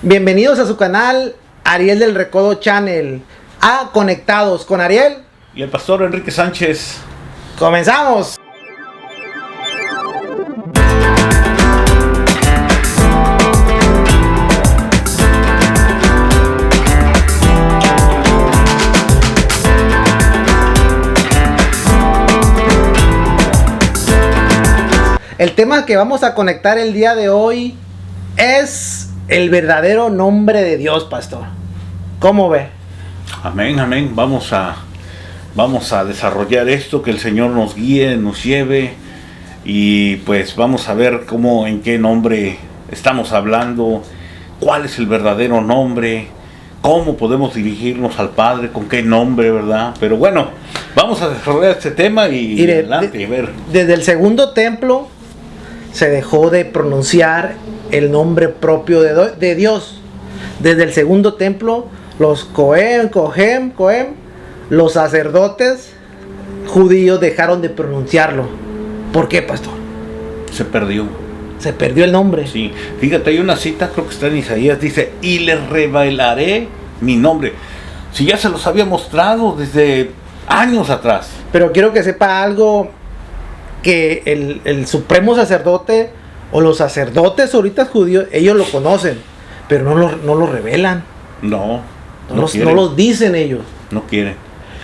Bienvenidos a su canal Ariel del Recodo Channel, a Conectados con Ariel y el pastor Enrique Sánchez. ¡Comenzamos! El tema que vamos a conectar el día de hoy es el verdadero nombre de Dios, pastor. ¿Cómo ve? Amén, amén. Vamos a desarrollar esto, que el Señor nos guíe, nos lleve, y pues vamos a ver en qué nombre estamos hablando, cuál es el verdadero nombre, cómo podemos dirigirnos al Padre, con qué nombre, ¿verdad? Pero bueno, vamos a desarrollar este tema y adelante, ver. Desde el segundo templo se dejó de pronunciar el nombre propio de Dios. Desde el segundo templo, los Cohen, los sacerdotes judíos dejaron de pronunciarlo. ¿Por qué, pastor? Se perdió. Se perdió el nombre. Sí, fíjate, hay una cita, creo que está en Isaías, dice, y les revelaré mi nombre. Si ya se los había mostrado desde años atrás. Pero quiero que sepa algo, que el supremo sacerdote o los sacerdotes ahorita judíos, ellos lo conocen, pero no lo revelan. No los dicen ellos. No quieren.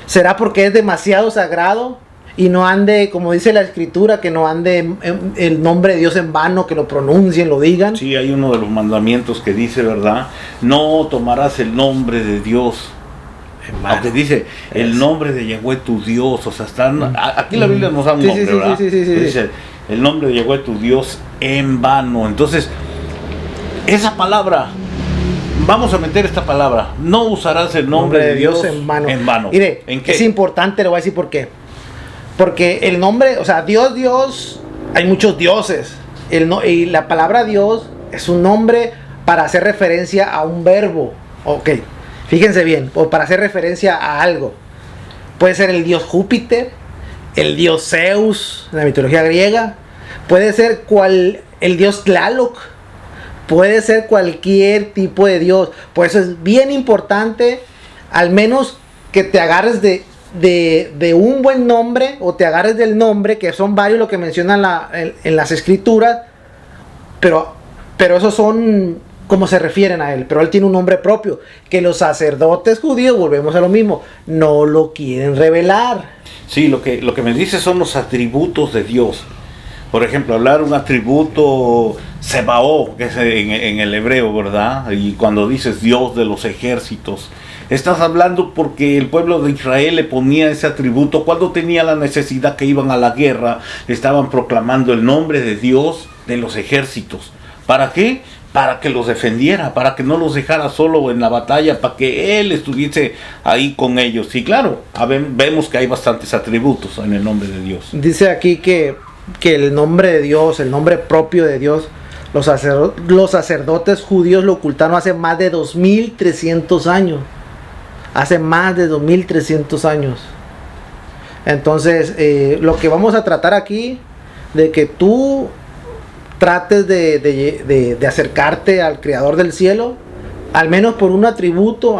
¿Será porque es demasiado sagrado y no ande, como dice la escritura, que no ande el nombre de Dios en vano, que lo pronuncien, lo digan? Sí, hay uno de los mandamientos que dice, ¿verdad? No tomarás el nombre de Dios. Aunque dice el nombre de Yahweh tu Dios, o sea, aquí la Biblia nos da un nombre, ¿verdad? Sí. Dice el nombre de Yahweh tu Dios en vano. Entonces, esa palabra, vamos a meter esta palabra, no usarás el nombre de Dios en vano. Mire, ¿En qué? Es importante, le voy a decir por qué. Porque el nombre, o sea, Dios, hay muchos dioses. Y la palabra Dios es un nombre para hacer referencia a un verbo. Ok. Fíjense bien, o para hacer referencia a algo. Puede ser el dios Júpiter, el dios Zeus, en la mitología griega. Puede ser el dios Tlaloc. Puede ser cualquier tipo de dios. Por eso es bien importante, al menos que te agarres de un buen nombre, o te agarres del nombre, que son varios lo que mencionan en las escrituras. Pero esos son como se refieren a él, pero él tiene un nombre propio, que los sacerdotes judíos, volvemos a lo mismo, no lo quieren revelar. Sí, lo que me dice son los atributos de Dios. Por ejemplo, hablar un atributo Sebaó, que es en el hebreo, ¿verdad? Y cuando dices Dios de los ejércitos, estás hablando porque el pueblo de Israel le ponía ese atributo cuando tenía la necesidad, que iban a la guerra, estaban proclamando el nombre de Dios de los ejércitos. ¿Para qué? Para que los defendiera, para que no los dejara solo en la batalla, para que Él estuviese ahí con ellos. Y claro, vemos que hay bastantes atributos en el nombre de Dios. Dice aquí que el nombre de Dios, el nombre propio de Dios, los sacerdotes judíos lo ocultaron hace más de 2300 años. Hace más de 2300 años. Entonces, lo que vamos a tratar aquí, de que tú trates de acercarte al Creador del cielo, al menos por un atributo,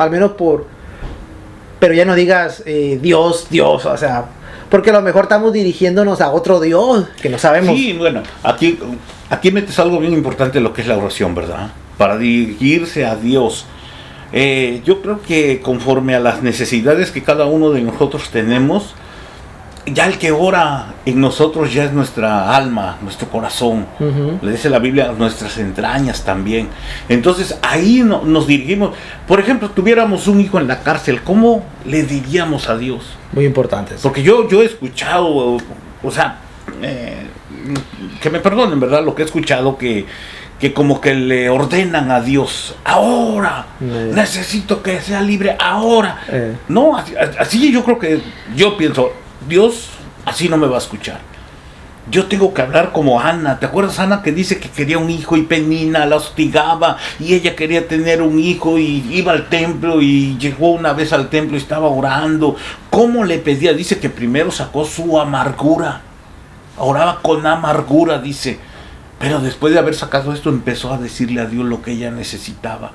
pero ya no digas Dios, o sea, porque a lo mejor estamos dirigiéndonos a otro Dios que no sabemos. Sí, bueno, aquí metes algo bien importante, lo que es la oración, ¿verdad? Para dirigirse a Dios. Yo creo que conforme a las necesidades que cada uno de nosotros tenemos, ya el que ora en nosotros ya es nuestra alma, nuestro corazón. Le dice la Biblia, nuestras entrañas también. Entonces ahí nos dirigimos. Por ejemplo, tuviéramos un hijo en la cárcel, ¿cómo le diríamos a Dios? Muy importante. Porque yo he escuchado, o sea, que me perdonen, ¿verdad? Lo que he escuchado, que como que le ordenan a Dios, ahora, necesito que sea libre, ahora. No, así yo pienso, Dios así no me va a escuchar. Yo tengo que hablar como Ana. ¿Te acuerdas, Ana, que dice que quería un hijo y Penina la hostigaba y ella quería tener un hijo y iba al templo y llegó una vez al templo y estaba orando? ¿Cómo le pedía? Dice que primero sacó su amargura. Oraba con amargura, dice. Pero después de haber sacado esto, empezó a decirle a Dios lo que ella necesitaba.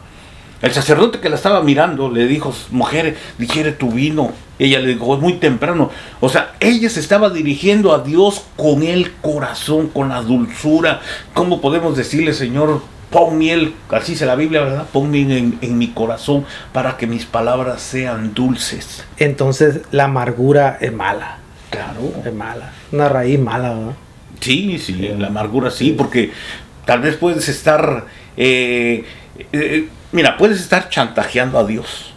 El sacerdote que la estaba mirando le dijo: mujer, digiere tu vino. Ella le dijo: es muy temprano. O sea, ella se estaba dirigiendo a Dios con el corazón, con la dulzura. ¿Cómo podemos decirle, Señor, pon miel, así dice la Biblia, ¿verdad? Pon miel en mi corazón para que mis palabras sean dulces? Entonces la amargura es mala. Claro. Es mala. Una raíz mala, ¿verdad? Sí, la amargura sí, porque tal vez puedes estar... mira, puedes estar chantajeando a Dios.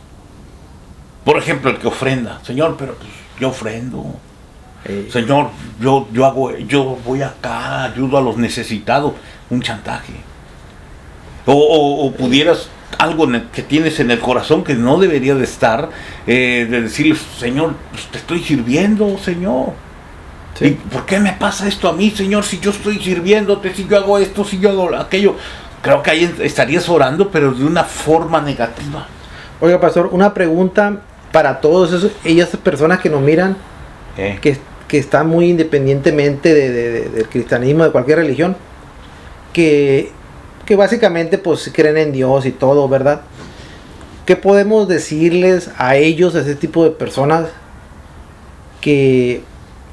Por ejemplo, el que ofrenda. Señor, pero pues yo ofrendo. Señor, yo voy acá, ayudo a los necesitados. Un chantaje. O pudieras algo que tienes en el corazón que no debería de estar, de decirle: Señor, pues te estoy sirviendo, Señor. Sí. ¿Y por qué me pasa esto a mí, Señor, si yo estoy sirviéndote, si yo hago esto, si yo hago aquello? Creo que ahí estarías orando, pero de una forma negativa. Oiga, pastor, una pregunta para todos esas personas que nos miran, que están muy independientemente del cristianismo, de cualquier religión, que básicamente pues creen en Dios y todo, ¿verdad? ¿Qué podemos decirles a ellos, a ese tipo de personas, que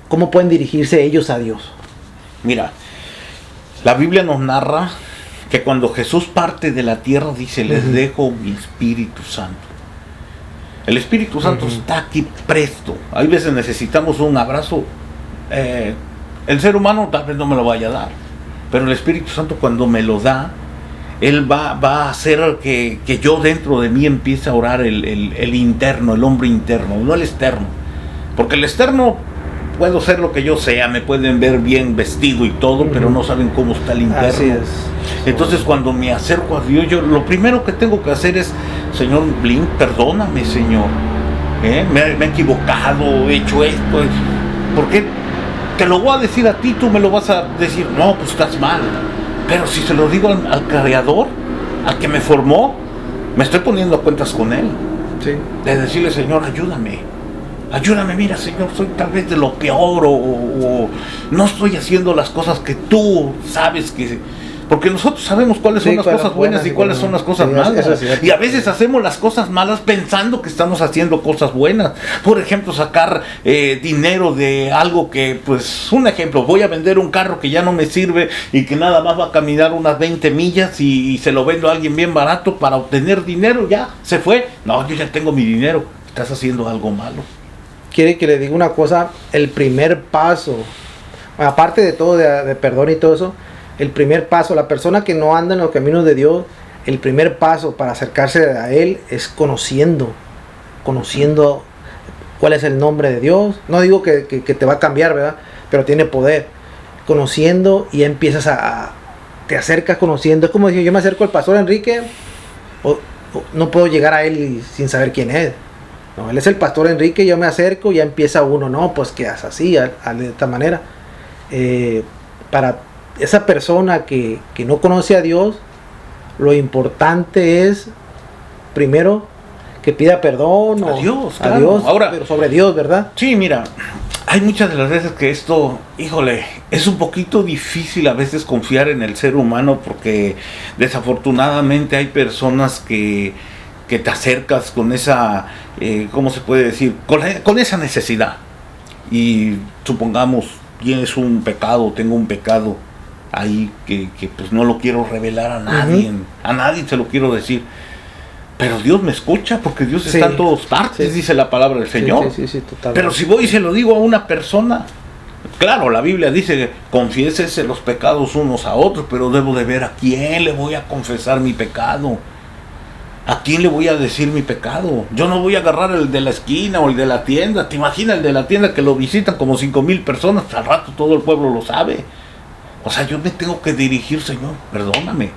cómo pueden dirigirse ellos a Dios? Mira, la Biblia nos narra que cuando Jesús parte de la tierra, dice: les dejo mi Espíritu Santo. El Espíritu Santo está aquí presto. Hay veces necesitamos un abrazo. El ser humano tal vez no me lo vaya a dar, pero el Espíritu Santo, cuando me lo da, Él va a hacer que yo dentro de mí empiece a orar el interno, el hombre interno, no el externo. Porque el externo, puedo ser lo que yo sea, me pueden ver bien vestido y todo, pero no saben cómo está el interno. Así es. Entonces, cuando me acerco a Dios, yo lo primero que tengo que hacer es: Señor, perdóname, Señor. Me he equivocado, he hecho esto. Porque te lo voy a decir a ti, tú me lo vas a decir: no, pues estás mal. Pero si se lo digo al Creador, al que me formó, me estoy poniendo a cuentas con Él. Sí. De decirle: Señor, ayúdame, mira, Señor, soy tal vez de lo peor, o no estoy haciendo las cosas que tú sabes que... Porque nosotros sabemos cuáles son las cosas buenas y cuáles son las cosas malas. Y a veces hacemos las cosas malas pensando que estamos haciendo cosas buenas. Por ejemplo, sacar dinero de algo que, pues, un ejemplo, voy a vender un carro que ya no me sirve y que nada más va a caminar unas 20 millas y se lo vendo a alguien bien barato para obtener dinero, ya, se fue. No, yo ya tengo mi dinero. Estás haciendo algo malo. Quiere que le diga una cosa: el primer paso, aparte de todo, de perdón y todo eso, el primer paso, la persona que no anda en los caminos de Dios, el primer paso para acercarse a Él es conociendo cuál es el nombre de Dios. No digo que te va a cambiar, ¿verdad? Pero tiene poder. Conociendo, y empiezas te acercas conociendo. Es como decir: yo me acerco al pastor Enrique, o no puedo llegar a él sin saber quién es. No, él es el pastor Enrique, yo me acerco, ya empieza uno: no, pues que haz así, de esta manera. Para esa persona que no conoce a Dios, lo importante es, primero, que pida perdón a Dios, a Dios, ahora, pero sobre Dios, ¿verdad? Sí, mira, hay muchas de las veces que esto, híjole, es un poquito difícil a veces confiar en el ser humano, porque desafortunadamente hay personas que te acercas con esa, ¿cómo se puede decir? Con esa necesidad. Y supongamos, tienes un pecado, tengo un pecado ahí que pues no lo quiero revelar a nadie, a nadie se lo quiero decir. Pero Dios me escucha, porque Dios está en todas partes, dice la palabra del Señor. Sí, totalmente. Pero si voy y se lo digo a una persona, claro, la Biblia dice: confiésese los pecados unos a otros, pero debo de ver a quién le voy a confesar mi pecado. ¿A quién le voy a decir mi pecado? Yo no voy a agarrar el de la esquina o el de la tienda. ¿Te imaginas el de la tienda que lo visitan como 5,000 personas? Al rato todo el pueblo lo sabe. O sea, yo me tengo que dirigir: Señor, perdóname,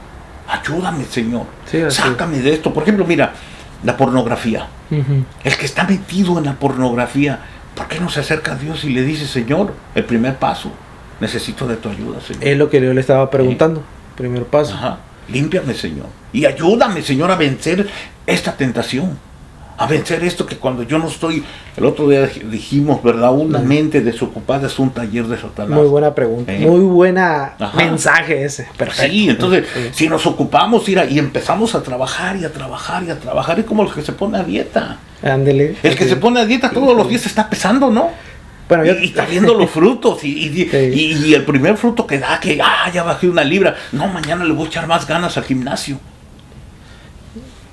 ayúdame, Señor, sácame de esto. Por ejemplo, mira, la pornografía. El que está metido en la pornografía, ¿por qué no se acerca a Dios y le dice: Señor, el primer paso, necesito de tu ayuda, Señor? Es lo que yo le estaba preguntando, primer paso. Límpiame, Señor, y ayúdame, Señor, a vencer esta tentación. a vencer esto que cuando yo no estoy, el otro día dijimos, ¿verdad? Una mente desocupada es un taller de Satanás. Muy buena pregunta, muy buena mensaje ese. Perfecto. Sí, entonces, si nos ocupamos y empezamos a trabajar y a trabajar y a trabajar, es como el que se pone a dieta. Ándele. El que se pone a dieta todos los días se está pesando, ¿no? Bueno, y está viendo los frutos y el primer fruto que da, que ya bajé 1 libra, no, mañana le voy a echar más ganas al gimnasio.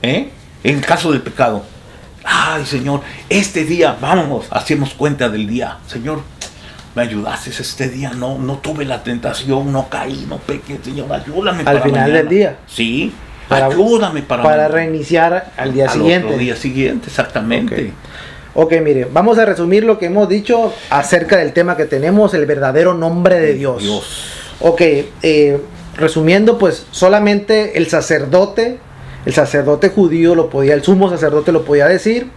En caso del pecado, ay Señor, este día, vamos, hacemos cuenta del día. Señor, me ayudaste este día, no tuve la tentación, no caí, no pequé, Señor, ayúdame al final mañana. Del día. Sí, ayúdame para reiniciar al día siguiente. Otro día siguiente, exactamente. Ok, mire, vamos a resumir lo que hemos dicho acerca del tema que tenemos, el verdadero nombre de Dios. Ok, resumiendo, pues solamente el sacerdote judío lo podía, el sumo sacerdote lo podía decir,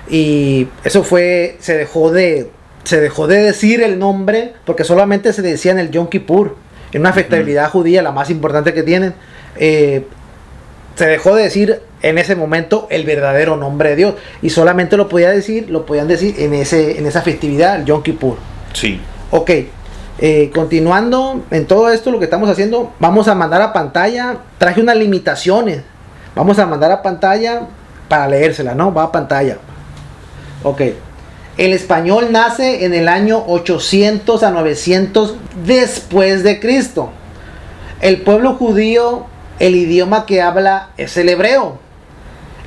y eso fue, se dejó de decir el nombre, porque solamente se decía en el Yom Kippur, en una festividad judía, la más importante que tienen. Se dejó de decir en ese momento el verdadero nombre de Dios, y solamente lo podían decir en esa festividad, el Yom Kippur. Sí. Ok, continuando en todo esto, lo que estamos haciendo, vamos a mandar a pantalla, traje unas limitaciones, vamos a mandar a pantalla para leérsela, ¿no? Va a pantalla. Ok, el español nace en el año 800 a 900 después de Cristo. El pueblo judío, el idioma que habla es el hebreo.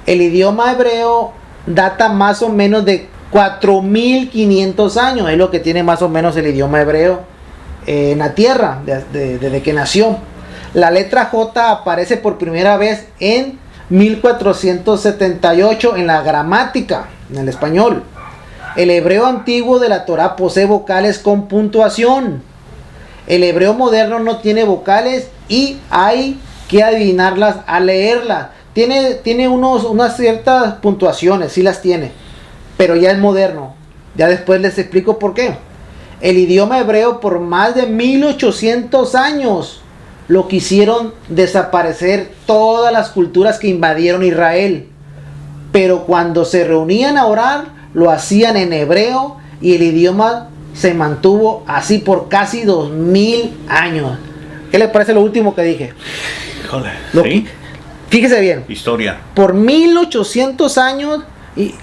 El idioma hebreo data más o menos de 4500 años, es lo que tiene más o menos el idioma hebreo en la tierra desde que nació. La letra J aparece por primera vez en 1478 en la gramática, en el español. El hebreo antiguo de la Torá posee vocales con puntuación. El hebreo moderno no tiene vocales y hay que adivinarlas al leerlas. Tiene unas ciertas puntuaciones, sí las tiene, pero ya es moderno. Ya después les explico por qué. El idioma hebreo por más de 1800 años lo quisieron desaparecer todas las culturas que invadieron Israel. Pero cuando se reunían a orar, lo hacían en hebreo y el idioma se mantuvo así por casi 2000 años. ¿Qué les parece lo último que dije? Híjole, ¿sí? Fíjese bien. Historia. Por 1800 años, y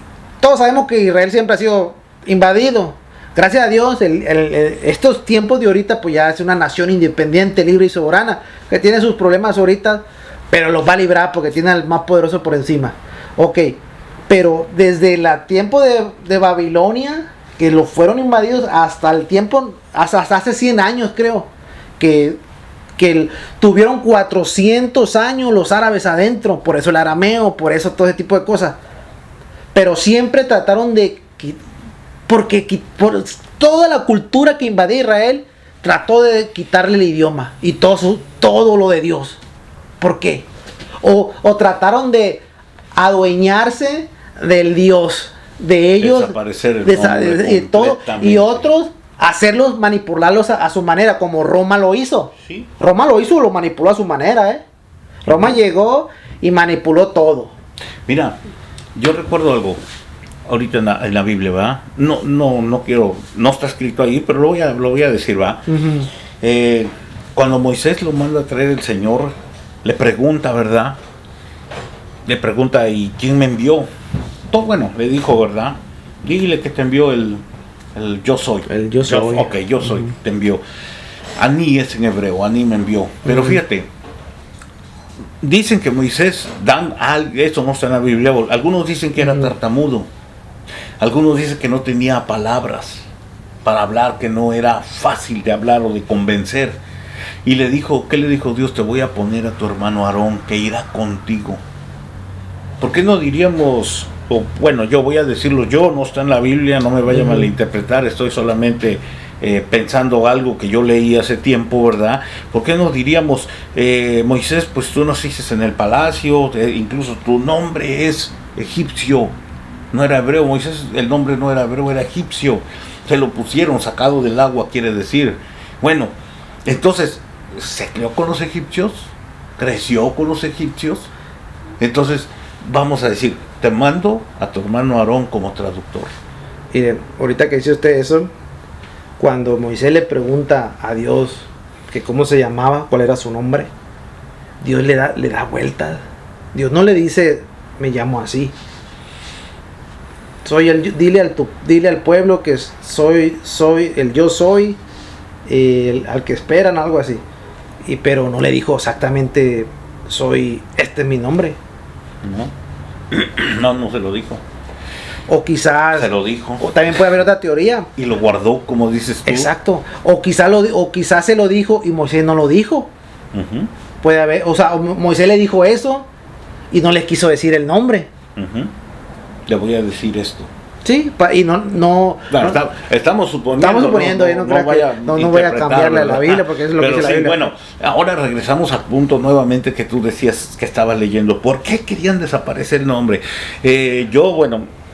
todos sabemos que Israel siempre ha sido invadido. Gracias a Dios, estos tiempos de ahorita, pues ya es una nación independiente, libre y soberana, que tiene sus problemas ahorita, pero los va a librar porque tiene al más poderoso por encima. Ok, pero desde el tiempo de Babilonia, que lo fueron invadidos, hasta el tiempo, hasta hace 100 años creo, que tuvieron 400 años los árabes adentro, por eso el arameo, por eso todo ese tipo de cosas. Pero siempre trataron porque por toda la cultura que invadía Israel trató de quitarle el idioma y todo lo de Dios. ¿Por qué? O trataron de adueñarse del Dios de ellos, desaparecer el nombre todo, y otros hacerlos, manipularlos a su manera, como Roma lo hizo. Sí. Roma lo manipuló a su manera, Roma llegó y manipuló todo. Mira, yo recuerdo algo ahorita en la Biblia, ¿va? No quiero, no está escrito ahí, pero lo voy a decir, ¿va? Uh-huh. Cuando Moisés lo manda a traer el Señor, le pregunta, ¿verdad? Le pregunta, ¿y quién me envió? Todo bueno, le dijo, ¿verdad? Dile que te envió el yo soy. El yo soy. Ok, yo soy, uh-huh. Te envió. Aní es en hebreo, Aní me envió. Pero uh-huh. Fíjate, dicen que Moisés, eso no está en la Biblia, algunos dicen que era uh-huh. tartamudo. Algunos dicen que no tenía palabras para hablar, que no era fácil de hablar o de convencer. Y le dijo, ¿qué le dijo Dios? Te voy a poner a tu hermano Aarón, que irá contigo. ¿Por qué no diríamos, bueno, yo voy a decirlo yo, no está en la Biblia, no me vaya a malinterpretar, estoy solamente pensando algo que yo leí hace tiempo, ¿verdad? ¿Por qué no diríamos, Moisés, pues tú naciste en el palacio, incluso tu nombre es egipcio? No era hebreo, Moisés, el nombre no era hebreo, era egipcio. Se lo pusieron, sacado del agua, quiere decir. Bueno, entonces, se crió con los egipcios, creció con los egipcios. Entonces, vamos a decir, te mando a tu hermano Aarón como traductor. Miren, ahorita que dice usted eso, cuando Moisés le pregunta a Dios que cómo se llamaba, cuál era su nombre, Dios le da vueltas. Dios no le dice, me llamo así. Dile al pueblo que soy el yo soy, al que esperan, algo así. Pero no le dijo exactamente, este es mi nombre. No se lo dijo. O quizás se lo dijo. O también puede haber otra teoría. Y lo guardó, como dices tú. Exacto. O quizás se lo dijo y Moisés no lo dijo. Uh-huh. Puede haber, o sea, Moisés le dijo eso y no les quiso decir el nombre. Uh-huh. Le voy a decir esto. Sí, y estamos suponiendo. No voy a cambiarle a la Biblia porque es lo que dice la Biblia. Bueno, ahora regresamos al punto nuevamente que tú decías que estabas leyendo. ¿Por qué querían desaparecer el nombre?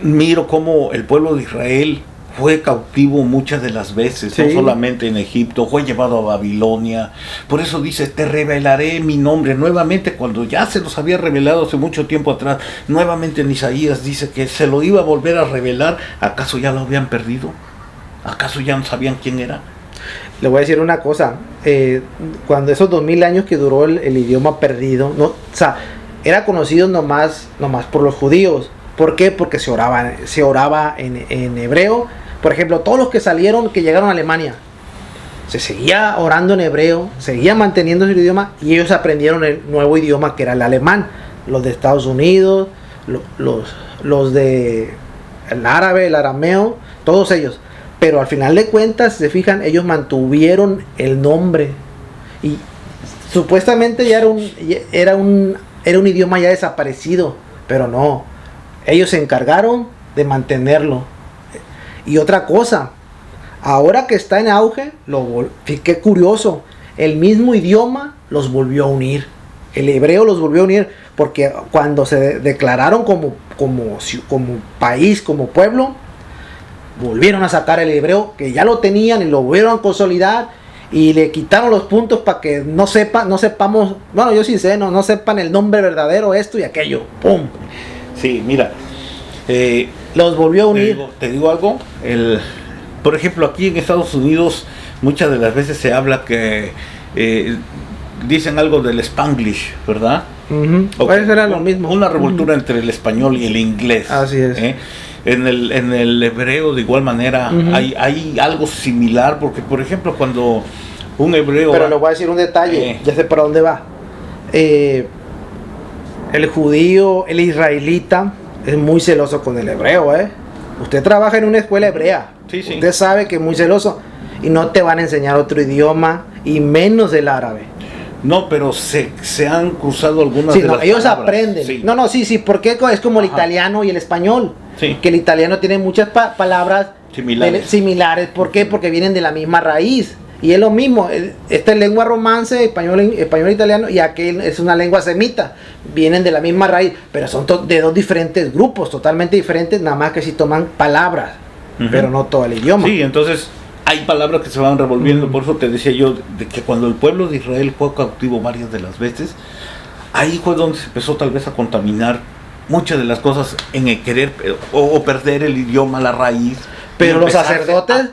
Miro cómo el pueblo de Israel fue cautivo muchas de las veces, no solamente en Egipto, fue llevado a Babilonia. Por eso dice, te revelaré mi nombre nuevamente, cuando ya se los había revelado hace mucho tiempo atrás. Nuevamente en Isaías dice que se lo iba a volver a revelar. ¿Acaso ya lo habían perdido? ¿Acaso ya no sabían quién era? Le voy a decir una cosa, cuando esos 2000 años que duró el idioma perdido, era conocido nomás por los judíos. ¿Por qué? Porque se oraba en hebreo. Por ejemplo, todos los que llegaron a Alemania, se seguía orando en hebreo, seguía manteniendo el idioma y ellos aprendieron el nuevo idioma que era el alemán. Los de Estados Unidos, los de el árabe, el arameo, todos ellos. Pero al final de cuentas, si se fijan, ellos mantuvieron el nombre y supuestamente ya era un idioma ya desaparecido, pero no. Ellos se encargaron de mantenerlo. Y otra cosa, ahora que está en auge, qué curioso, el mismo idioma los volvió a unir. El hebreo los volvió a unir porque cuando se declararon como país, como pueblo, volvieron a sacar el hebreo, que ya lo tenían y lo volvieron a consolidar y le quitaron los puntos para que no sepamos, bueno, yo sí sé, no sepan el nombre verdadero, esto y aquello. ¡Pum! Sí, mira, los volvió a unir. Te digo algo, por ejemplo, aquí en Estados Unidos muchas de las veces se habla que dicen algo del Spanglish, ¿verdad? Uh-huh. Okay. Era lo mismo. Una revoltura entre el español y el inglés. Así es. En el hebreo de igual manera uh-huh. hay algo similar, porque por ejemplo cuando un hebreo... Pero le voy a decir un detalle, ya sé para dónde va. El judío, el israelita, es muy celoso con el hebreo, Usted trabaja en una escuela hebrea. Sí. Usted sabe que es muy celoso. Y no te van a enseñar otro idioma, y menos el árabe. No, pero se han cruzado algunas de las ellos palabras. Aprenden. Sí. Sí, porque es como el italiano y el español. Sí. Que el italiano tiene muchas palabras similares. ¿Por qué? Porque vienen de la misma raíz. Y es lo mismo, esta es lengua romance, español italiano, y aquel es una lengua semita. Vienen de la misma raíz, pero son de dos diferentes grupos, totalmente diferentes, nada más que si toman palabras, uh-huh. pero no todo el idioma. Sí, entonces hay palabras que se van revolviendo, uh-huh. Por eso te decía yo, de que cuando el pueblo de Israel fue cautivo varias de las veces, ahí fue donde se empezó tal vez a contaminar muchas de las cosas en el querer o perder el idioma, la raíz. Pero los sacerdotes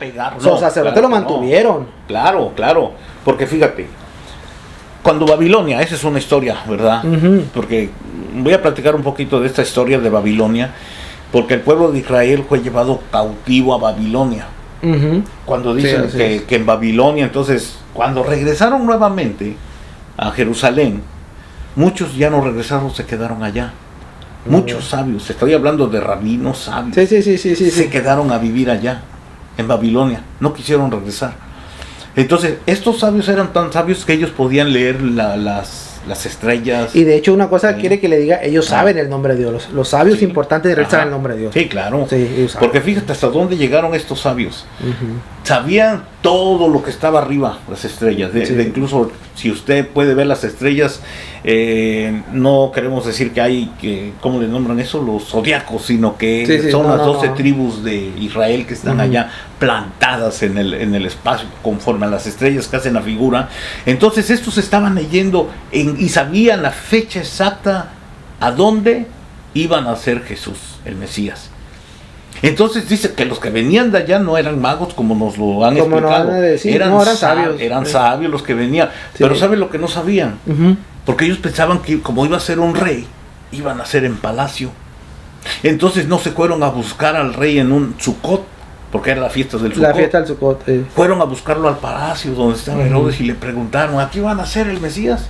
lo mantuvieron. Claro, porque fíjate, cuando Babilonia, esa es una historia, ¿verdad? Uh-huh. Porque voy a platicar un poquito de esta historia de Babilonia, porque el pueblo de Israel fue llevado cautivo a Babilonia. Uh-huh. Cuando dicen que en Babilonia, entonces, cuando regresaron nuevamente a Jerusalén, muchos ya no regresaron, se quedaron allá. Muchos sabios, estoy hablando de rabinos sabios, se quedaron a vivir allá, en Babilonia, no quisieron regresar. Entonces, estos sabios eran tan sabios que ellos podían leer las estrellas. Y de hecho, una cosa quiere que le diga, ellos saben el nombre de Dios. Los sabios importantes de Israel saben el nombre de Dios. Sí, claro. Porque fíjate hasta dónde llegaron estos sabios. Uh-huh. Sabían todo lo que estaba arriba, las estrellas. Incluso, si usted puede ver las estrellas, no queremos decir que hay, ¿cómo le nombran eso? Los zodiacos, sino que son las 12 tribus de Israel que están uh-huh. allá plantadas en el espacio, conforme a las estrellas que hacen la figura. Entonces, estos estaban leyendo y sabían la fecha exacta a dónde iban a ser Jesús, el Mesías. Entonces dice que los que venían de allá no eran magos como nos lo han Como explicado. no van a decir, eran, no, eran sabios. Eran sabios los que venían. Sí. Pero ¿saben lo que no sabían? Uh-huh. Porque ellos pensaban que como iba a ser un rey, iban a ser en palacio. Entonces no se fueron a buscar al rey en un Sucot, porque era la fiesta del Sucot. La fiesta del Sucot. Fueron a buscarlo al palacio donde estaba Herodes y le preguntaron, ¿aquí van a ser el Mesías?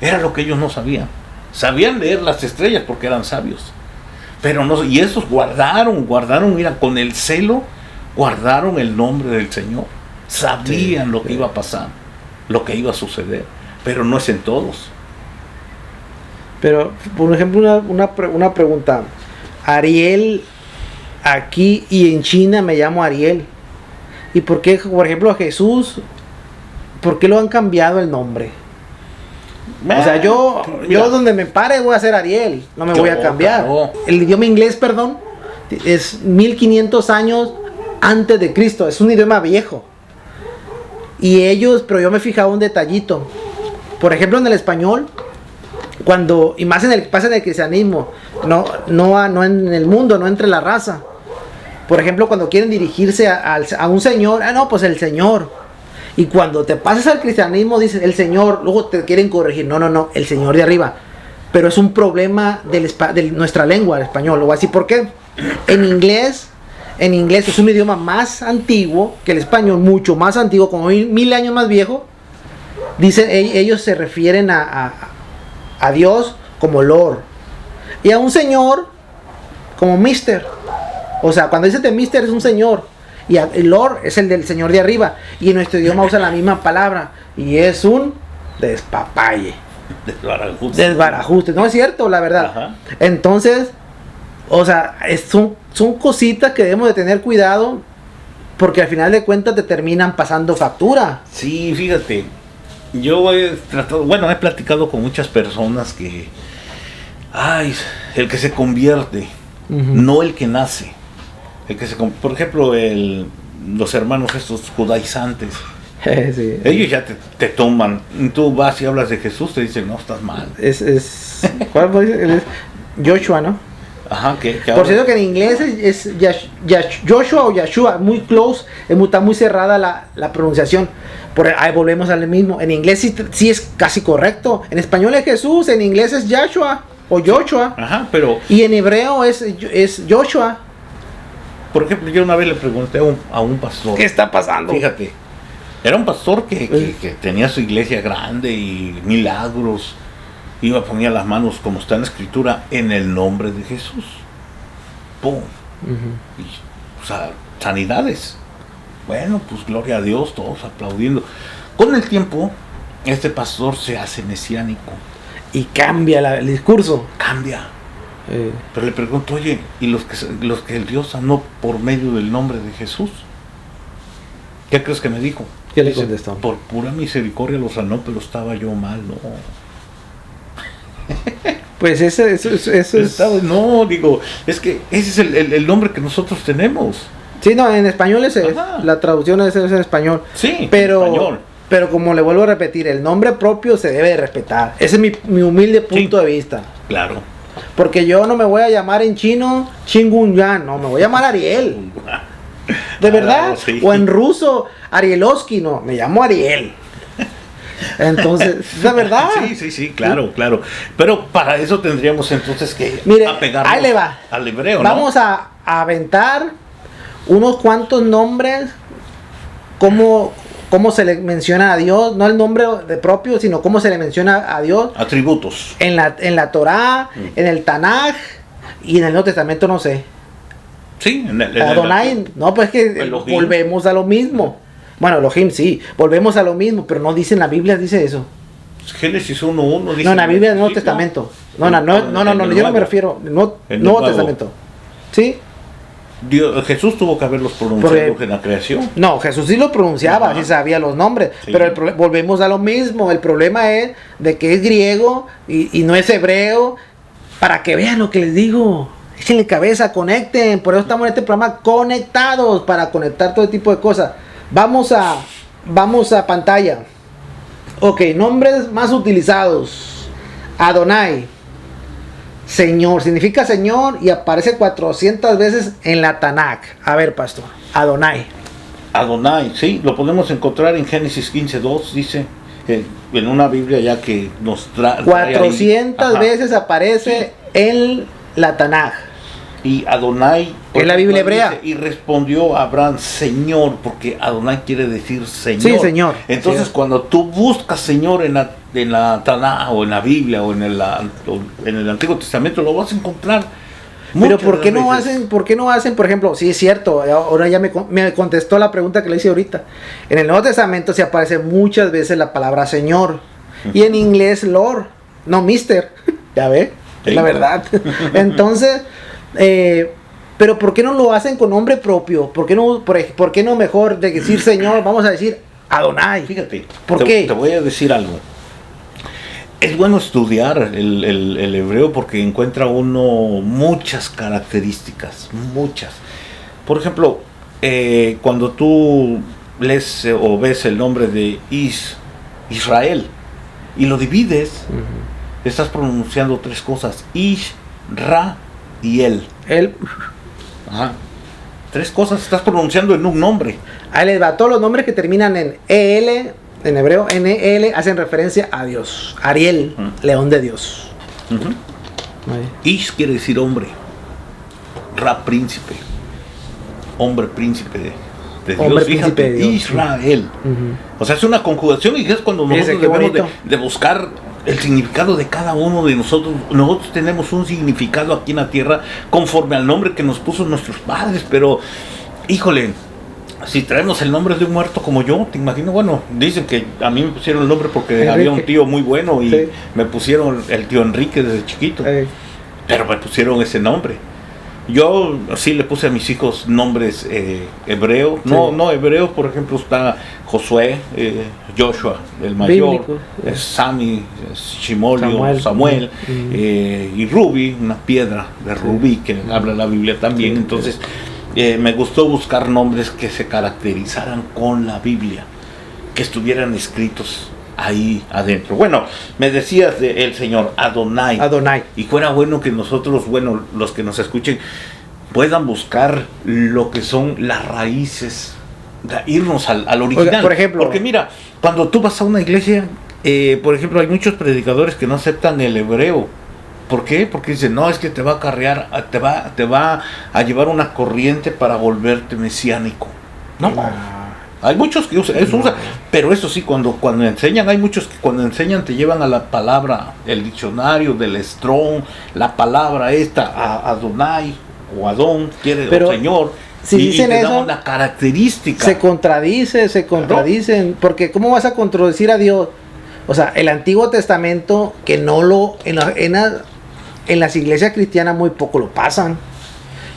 Era lo que ellos no sabían. Sabían leer las estrellas porque eran sabios. Pero no, y esos guardaron, mira, con el celo, guardaron el nombre del Señor. Sabían lo que iba a pasar, lo que iba a suceder, pero no es en todos. Pero, por ejemplo, una pregunta. Ariel, aquí y en China me llamo Ariel. ¿Y por qué, por ejemplo, a Jesús, por qué lo han cambiado el nombre? O sea, yo donde me pare voy a ser Ariel, no me voy a cambiar. Claro. El idioma inglés, perdón, es 1500 años antes de Cristo, es un idioma viejo. Y ellos, pero yo me he fijado un detallito. Por ejemplo, en el español, cuando, y más en el pasa en el cristianismo, no en el mundo, no entre la raza. Por ejemplo, cuando quieren dirigirse a un señor, no, pues el Señor. Y cuando te pasas al cristianismo, dices el Señor, luego te quieren corregir. No, el Señor de arriba. Pero es un problema de nuestra lengua, el español. Lo voy a decir por qué. En inglés es un idioma más antiguo que el español, mucho más antiguo, como 1000 años más viejo. Dicen, ellos se refieren a Dios como Lord. Y a un Señor como Mister. O sea, cuando dices de Mister es un Señor. Y el Lord es el del Señor de arriba. Y en nuestro idioma usa la misma palabra. Y es un despapalle. Desbarajuste. No es cierto, la verdad. Ajá. Entonces, o sea, son cositas que debemos de tener cuidado. Porque al final de cuentas te terminan pasando factura. Sí, fíjate. Yo he platicado con muchas personas que... el que se convierte, no el que nace. Por ejemplo, los hermanos estos judaizantes, Sí. ellos ya te toman, tú vas y hablas de Jesús, te dicen, no, estás mal. ¿Cuál fue? Es Joshua, ¿no? Ajá, Por cierto que en inglés es Joshua o Yahshua, muy close, está muy cerrada la pronunciación. Ahí volvemos al mismo. En inglés sí es casi correcto. En español es Jesús, en inglés es Yahshua o Joshua. Ajá, pero... Y en hebreo es Joshua. Por ejemplo, yo una vez le pregunté a un pastor. ¿Qué está pasando? Fíjate, era un pastor que tenía su iglesia grande y milagros. Iba a poner las manos, como está en la escritura, en el nombre de Jesús. ¡Pum! O sea, sanidades. Bueno, pues gloria a Dios, todos aplaudiendo. Con el tiempo, este pastor se hace mesiánico. Y cambia el discurso. Cambia. Pero le pregunto, oye, ¿y los que el Dios sanó por medio del nombre de Jesús? ¿Qué crees que me dijo? ¿Qué le contestó? Por pura misericordia lo sanó, pero estaba yo mal, ¿no? Pues eso es... No, digo, es que ese es el nombre que nosotros tenemos. Sí, no, en español es Ajá. la traducción es en español. Sí, pero, en español. Pero como le vuelvo a repetir, el nombre propio se debe de respetar. Ese es mi humilde punto de vista. Claro. Porque yo no me voy a llamar en chino Chingunyan, no, me voy a llamar Ariel. ¿De verdad? Sí. O en ruso, Arielovsky, no, me llamo Ariel. Entonces, ¿de verdad? Sí, claro. Pero para eso tendríamos entonces que apegarnos ahí le va. al hebreo, ¿no? Vamos a aventar unos cuantos nombres, cómo se le menciona a Dios, no el nombre de propio, sino cómo se le menciona a Dios. Atributos. En la Torá, en el Tanaj y en el Nuevo Testamento no sé. Sí, Adonai, no, pues que Elohim. Volvemos a lo mismo. Bueno, Elohim sí, volvemos a lo mismo, pero no dice en la Biblia, dice eso. Génesis 1:1 dice. No, en la Biblia del Nuevo Testamento. No, yo no me refiero. Nuevo Testamento. ¿Sí? Jesús tuvo que haberlos pronunciado en la creación. No, Jesús sí lo pronunciaba, Ajá. sí sabía los nombres, Sí. pero volvemos a lo mismo. El problema es de que es griego y no es hebreo. Para que vean lo que les digo, échenle cabeza, conecten. Por eso estamos en este programa conectados, para conectar todo tipo de cosas. Vamos a pantalla. Ok, nombres más utilizados: Adonai, Señor, significa Señor y aparece 400 veces en la Tanakh. A ver, pastor, Adonai. Adonai, sí, lo podemos encontrar en Génesis 15:2, dice, en una Biblia ya que nos trae 400 veces aparece en la Tanakh. Y Adonai, en la Biblia hebrea. Dice, y respondió a Abraham, Señor, porque Adonai quiere decir Señor. Sí, Señor. Entonces, cuando tú buscas Señor en la Tanakh o en la Biblia o en el Antiguo Testamento, lo vas a encontrar. Pero ¿por qué no hacen, por ejemplo, sí es cierto, ahora ya me contestó la pregunta que le hice ahorita. En el Nuevo Testamento se aparece muchas veces la palabra Señor. Y en inglés Lord, no Mister. Ya ve, es la verdad. Entonces, pero ¿por qué no lo hacen con nombre propio? ¿Por qué no mejor de decir Señor, vamos a decir Adonai? Fíjate, ¿por qué? Te voy a decir algo. Es bueno estudiar el hebreo porque encuentra uno muchas características, muchas. Por ejemplo, cuando tú lees o ves el nombre de Israel y lo divides, estás pronunciando tres cosas: Ish, Ra y El. Ajá. Tres cosas estás pronunciando en un nombre. Ahí les va, todos los nombres que terminan en EL, en hebreo, NL, hacen referencia a Dios. Ariel, león de Dios. Ish quiere decir hombre. Ra, príncipe. Hombre, príncipe de Dios. Hombre, príncipe de Dios. Israel. O sea, es una conjugación y es cuando nosotros debemos de buscar el significado de cada uno de nosotros. Nosotros tenemos un significado aquí en la tierra conforme al nombre que nos puso nuestros padres, pero, híjole, si traemos el nombre de un muerto como yo, te imagino, bueno, dicen que a mí me pusieron el nombre porque Enrique. Había un tío muy bueno y me pusieron el tío Enrique desde chiquito, pero me pusieron ese nombre. Yo sí le puse a mis hijos nombres hebreos, no hebreos, por ejemplo está Josué, Joshua, el mayor, Sami, Shimolio, Samuel, y Rubí, una piedra de rubí que habla la Biblia también. Entonces me gustó buscar nombres que se caracterizaran con la Biblia, que estuvieran escritos ahí adentro. Bueno, me decías del Señor Adonai. Y fuera bueno que nosotros, los que nos escuchen, puedan buscar lo que son las raíces, irnos al original. Oiga, por ejemplo, porque mira, cuando tú vas a una iglesia, por ejemplo, hay muchos predicadores que no aceptan el hebreo. ¿Por qué? Porque dicen, no, es que te va a acarrear, te va a llevar una corriente para volverte mesiánico. No. Hay muchos que usan, pero eso sí, cuando enseñan, hay muchos que cuando enseñan te llevan a la palabra, el diccionario del Strong, la palabra esta, Adonai o Adón, quiere o Señor, si dicen te eso, dan una característica. Se contradicen, porque ¿cómo vas a contradecir a Dios? O sea, el Antiguo Testamento, que en las iglesias cristianas muy poco lo pasan,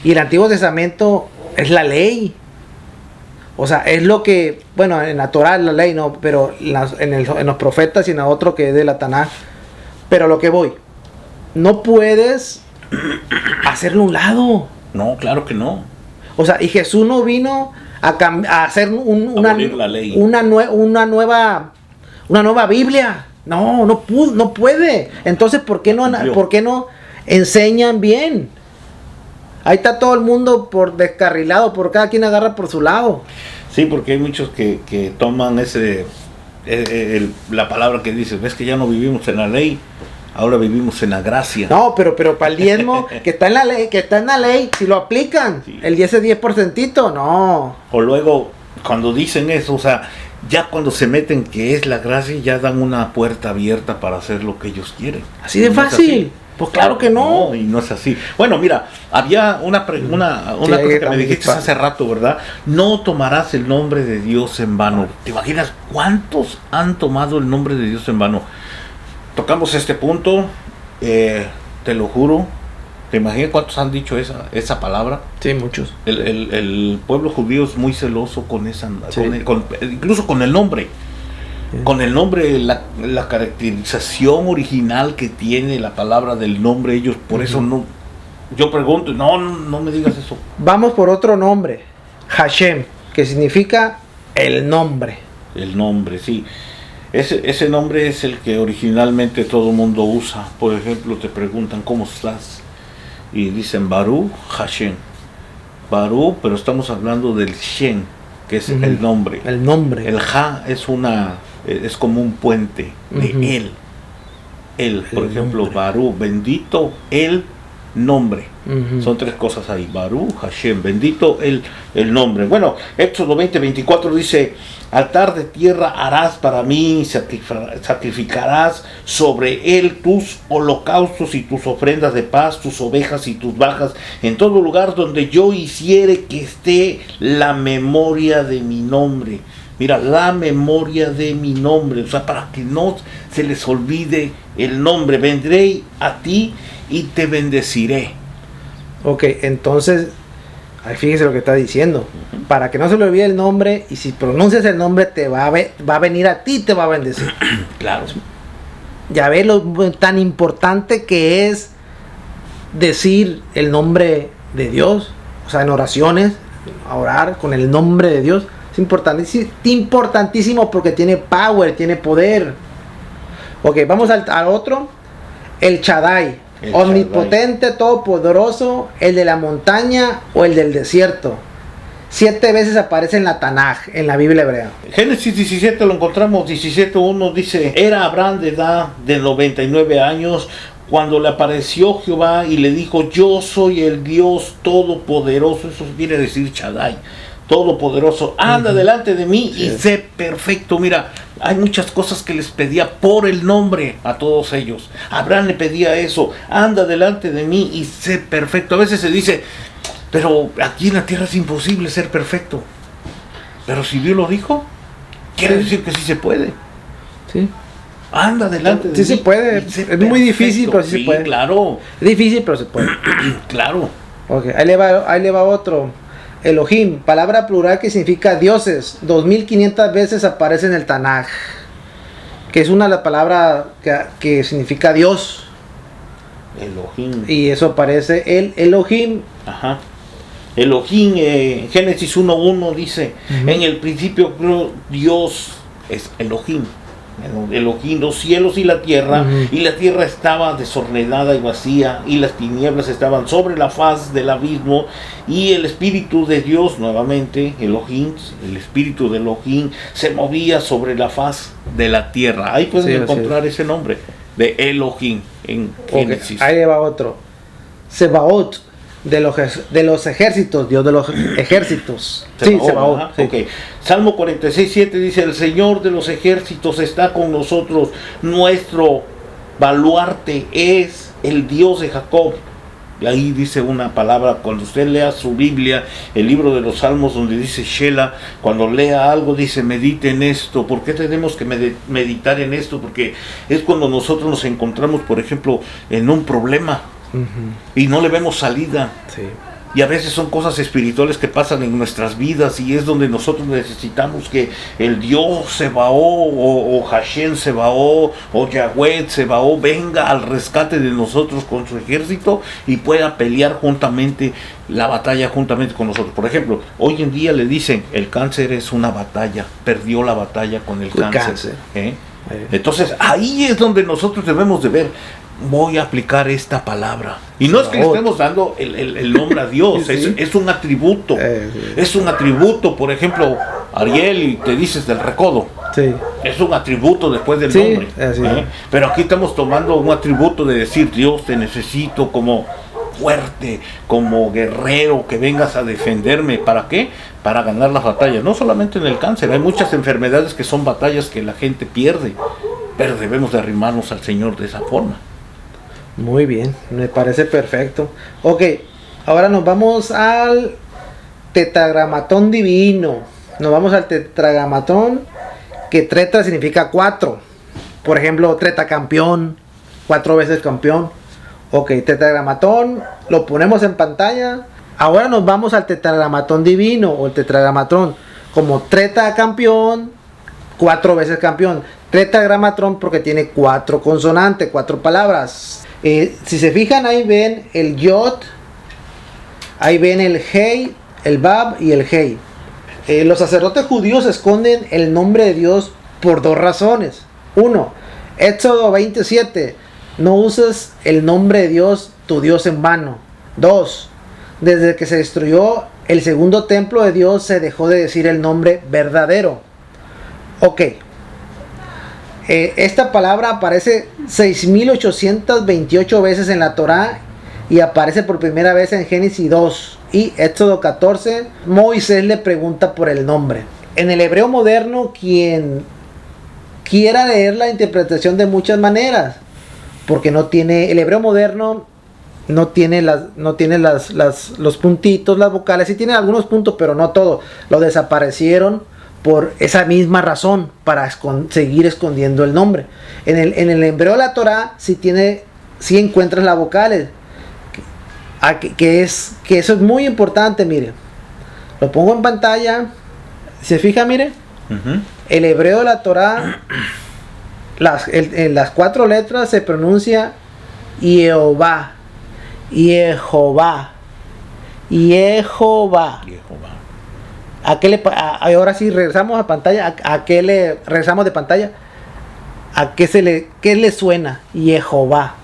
y el Antiguo Testamento es la ley. O sea, es lo que, bueno, en la Torah la ley, no, pero en los profetas y en otro que es de la Tanakh. Pero lo que voy, no puedes hacerlo a un lado. No, claro que no. O sea, y Jesús no vino a hacer una nueva Biblia. No puede. Entonces, ¿por qué no enseñan bien? Ahí está todo el mundo por descarrilado, por cada quien agarra por su lado. Sí, porque hay muchos que toman la palabra que dice, ves que ya no vivimos en la ley, ahora vivimos en la gracia. No, pero para el diezmo que está en la ley, si lo aplican, sí. El 10%, no. O luego, cuando dicen eso, o sea, ya cuando se meten que es la gracia, ya dan una puerta abierta para hacer lo que ellos quieren. Así de fácil. Pues claro que no. No, y no es así. Bueno, mira, había una cosa que me dijiste hace rato, ¿verdad? No tomarás el nombre de Dios en vano. ¿Te imaginas cuántos han tomado el nombre de Dios en vano? Tocamos este punto, te lo juro. ¿Te imaginas cuántos han dicho esa palabra? Sí, muchos. El pueblo judío es muy celoso con esa, sí. Incluso con el nombre. Con el nombre, la caracterización original que tiene la palabra del nombre, ellos por eso no. Yo pregunto, no me digas eso. Vamos por otro nombre, Hashem, que significa el nombre. El nombre, sí. Ese nombre es el que originalmente todo el mundo usa. Por ejemplo, te preguntan ¿cómo estás? Y dicen Baruch Hashem. Baruch, pero estamos hablando del Shem, que es el nombre. El nombre. El Ha es como un puente de él. Él, por ejemplo, nombre. Baruch, bendito el nombre. Son tres cosas ahí. Baruch Hashem, bendito el nombre. Bueno, Éxodo 20:24 dice: altar de tierra harás para mí, sacrificarás sobre él tus holocaustos y tus ofrendas de paz, tus ovejas y tus vacas, en todo lugar donde yo hiciere que esté la memoria de mi nombre. Mira, la memoria de mi nombre, o sea, para que no se les olvide el nombre. Vendré a ti y te bendeciré. Ok, entonces, ahí fíjese lo que está diciendo. Para que no se le olvide el nombre, y si pronuncias el nombre, te va a venir a ti, te va a bendecir. Claro. Ya ves lo tan importante que es decir el nombre de Dios. O sea, en oraciones, a orar con el nombre de Dios. Es importantísimo porque tiene power, tiene poder. Ok, vamos al otro. El Shaddai. Omnipotente, todopoderoso, el de la montaña o el del desierto. 7 veces aparece en la Tanaj, en la Biblia hebrea. Génesis 17 lo encontramos, 17:1 dice: era Abraham de edad de 99 años cuando le apareció Jehová y le dijo: yo soy el Dios todopoderoso. Eso quiere decir Shaddai, todopoderoso. Anda delante de mí y sé perfecto. Mira, hay muchas cosas que les pedía por el nombre a todos ellos. Abraham le pedía eso: anda delante de mí y sé perfecto. A veces se dice: pero aquí en la tierra es imposible ser perfecto. Pero si Dios lo dijo, quiere decir que sí se puede. Sí. Anda delante de mí. Sí se puede. Es muy difícil, pero sí se puede. Claro. Es difícil, pero se puede. Claro. Ok, ahí le va otro. Elohim, palabra plural que significa dioses. 2500 veces aparece en el Tanaj, que es una de las palabras que significa Dios. Elohim. Y eso aparece el Elohim. Ajá. Elohim, Génesis 1:1 dice: en el principio Dios es Elohim. Elohim, los cielos y la tierra estaba desordenada y vacía, y las tinieblas estaban sobre la faz del abismo, y el Espíritu de Dios, nuevamente Elohim, el Espíritu de Elohim se movía sobre la faz de la tierra. Ahí pueden encontrar ese nombre de Elohim en Génesis. Ahí va otro. Sebaot, de los ejércitos, Dios de los ejércitos. Sebaot. Sí. Okay. Salmo 46:7 dice: el Señor de los ejércitos está con nosotros, nuestro baluarte es el Dios de Jacob. Y ahí dice una palabra, cuando usted lea su Biblia, el libro de los Salmos, donde dice Shela, cuando lea algo dice: medite en esto. ¿Por qué tenemos que meditar en esto? Porque es cuando nosotros nos encontramos, por ejemplo, en un problema y no le vemos salida. Sí. Y a veces son cosas espirituales que pasan en nuestras vidas, y es donde nosotros necesitamos que el Dios Sebaot o Hashem Sebaot o Yahweh Sebaot venga al rescate de nosotros con su ejército y pueda pelear la batalla juntamente con nosotros. Por ejemplo, hoy en día le dicen: el cáncer es una batalla, perdió la batalla con el cáncer. Entonces ahí es donde nosotros debemos de ver: voy a aplicar esta palabra. Y no es que le estemos dando el nombre a Dios, sí. es un atributo. Sí. Es un atributo. Por ejemplo, Ariel, y te dices del recodo. Sí. Es un atributo después del nombre. Pero aquí estamos tomando un atributo de decir: Dios, te necesito como fuerte, como guerrero, que vengas a defenderme. ¿Para qué? Para ganar las batallas. No solamente en el cáncer, hay muchas enfermedades que son batallas que la gente pierde, pero debemos de arrimarnos al Señor de esa forma. Muy bien, me parece perfecto. Ok, ahora nos vamos al tetragramatón divino. Nos vamos al tetragramatón, que treta significa 4. Por ejemplo, tetracampeón, 4 veces campeón. Ok, tetragramatón, lo ponemos en pantalla. Ahora nos vamos al tetragramatón divino, o el tetragramatón, como tetracampeón, 4 veces campeón. Tetragramatón porque tiene 4 consonantes, 4 palabras. Si se fijan, ahí ven el Yod, ahí ven el Hei, el Bab y el Hei. Los sacerdotes judíos esconden el nombre de Dios por dos razones. Uno, Éxodo 27, no uses el nombre de Dios, tu Dios, en vano. Dos, desde que se destruyó el segundo templo de Dios, se dejó de decir el nombre verdadero. Ok. Esta palabra aparece 6.828 veces en la Torá y aparece por primera vez en Génesis 2 y Éxodo 14. Moisés le pregunta por el nombre. En el hebreo moderno, quien quiera leer la interpretación de muchas maneras, porque no tiene, el hebreo moderno no tiene los puntitos, las vocales, sí tiene algunos puntos, pero no todo. Lo desaparecieron por esa misma razón, para seguir escondiendo el nombre. En el hebreo de la Torá sí encuentras las vocales, que eso es muy importante. Mire, lo pongo en pantalla. ¿Se fija? Mire, el hebreo de la Torá, en las 4 letras se pronuncia Jehová, Jehová, Jehová. Ahora sí regresamos a pantalla. ¿A qué le regresamos de pantalla? ¿A qué le suena? Jehová.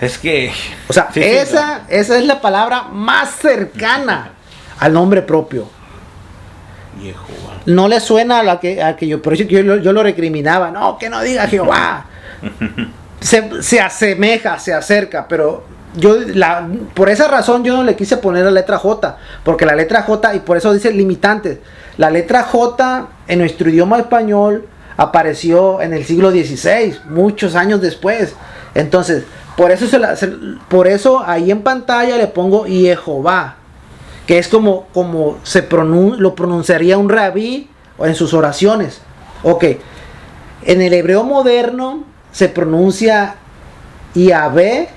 Es que, o sea, sí, esa es la palabra más cercana al nombre propio. Jehová. No le suena a que yo, por eso yo lo recriminaba. No, que no diga Jehová. Se asemeja, se acerca, pero por esa razón yo no le quise poner la letra J, porque la letra J, y por eso dice limitantes, la letra J en nuestro idioma español apareció en el siglo XVI, muchos años después. Entonces, por eso ahí en pantalla le pongo Jehová, que es como lo pronunciaría un rabí en sus oraciones. Ok, en el hebreo moderno se pronuncia Yahvé,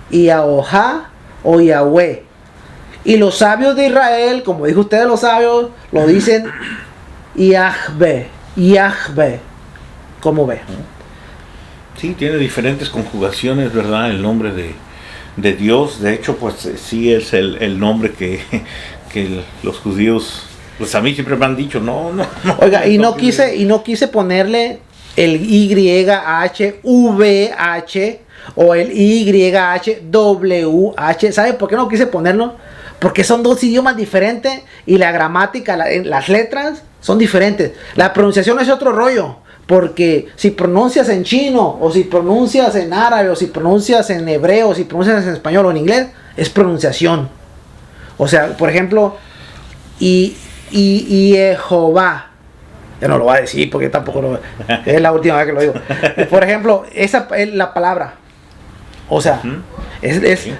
Yahoja o Yahweh. Y los sabios de Israel, como dijo ustedes, los sabios lo dicen Yahvé, Yahvé. ¿Cómo ve? Sí, tiene diferentes conjugaciones, ¿verdad? El nombre de Dios. De hecho, pues sí es el nombre que los judíos, pues a mí siempre me han dicho, no. Oiga, y no quise ponerle el YHVH o el YHWH. ¿Sabe por qué no quise ponerlo? Porque son dos idiomas diferentes y la gramática, las letras son diferentes. La pronunciación es otro rollo, porque si pronuncias en chino, o si pronuncias en árabe, o si pronuncias en hebreo, o si pronuncias en español o en inglés, es pronunciación. O sea, por ejemplo, Jehová. Yo no lo voy a decir porque tampoco es la última vez que lo digo. Por ejemplo, esa es la palabra. O sea,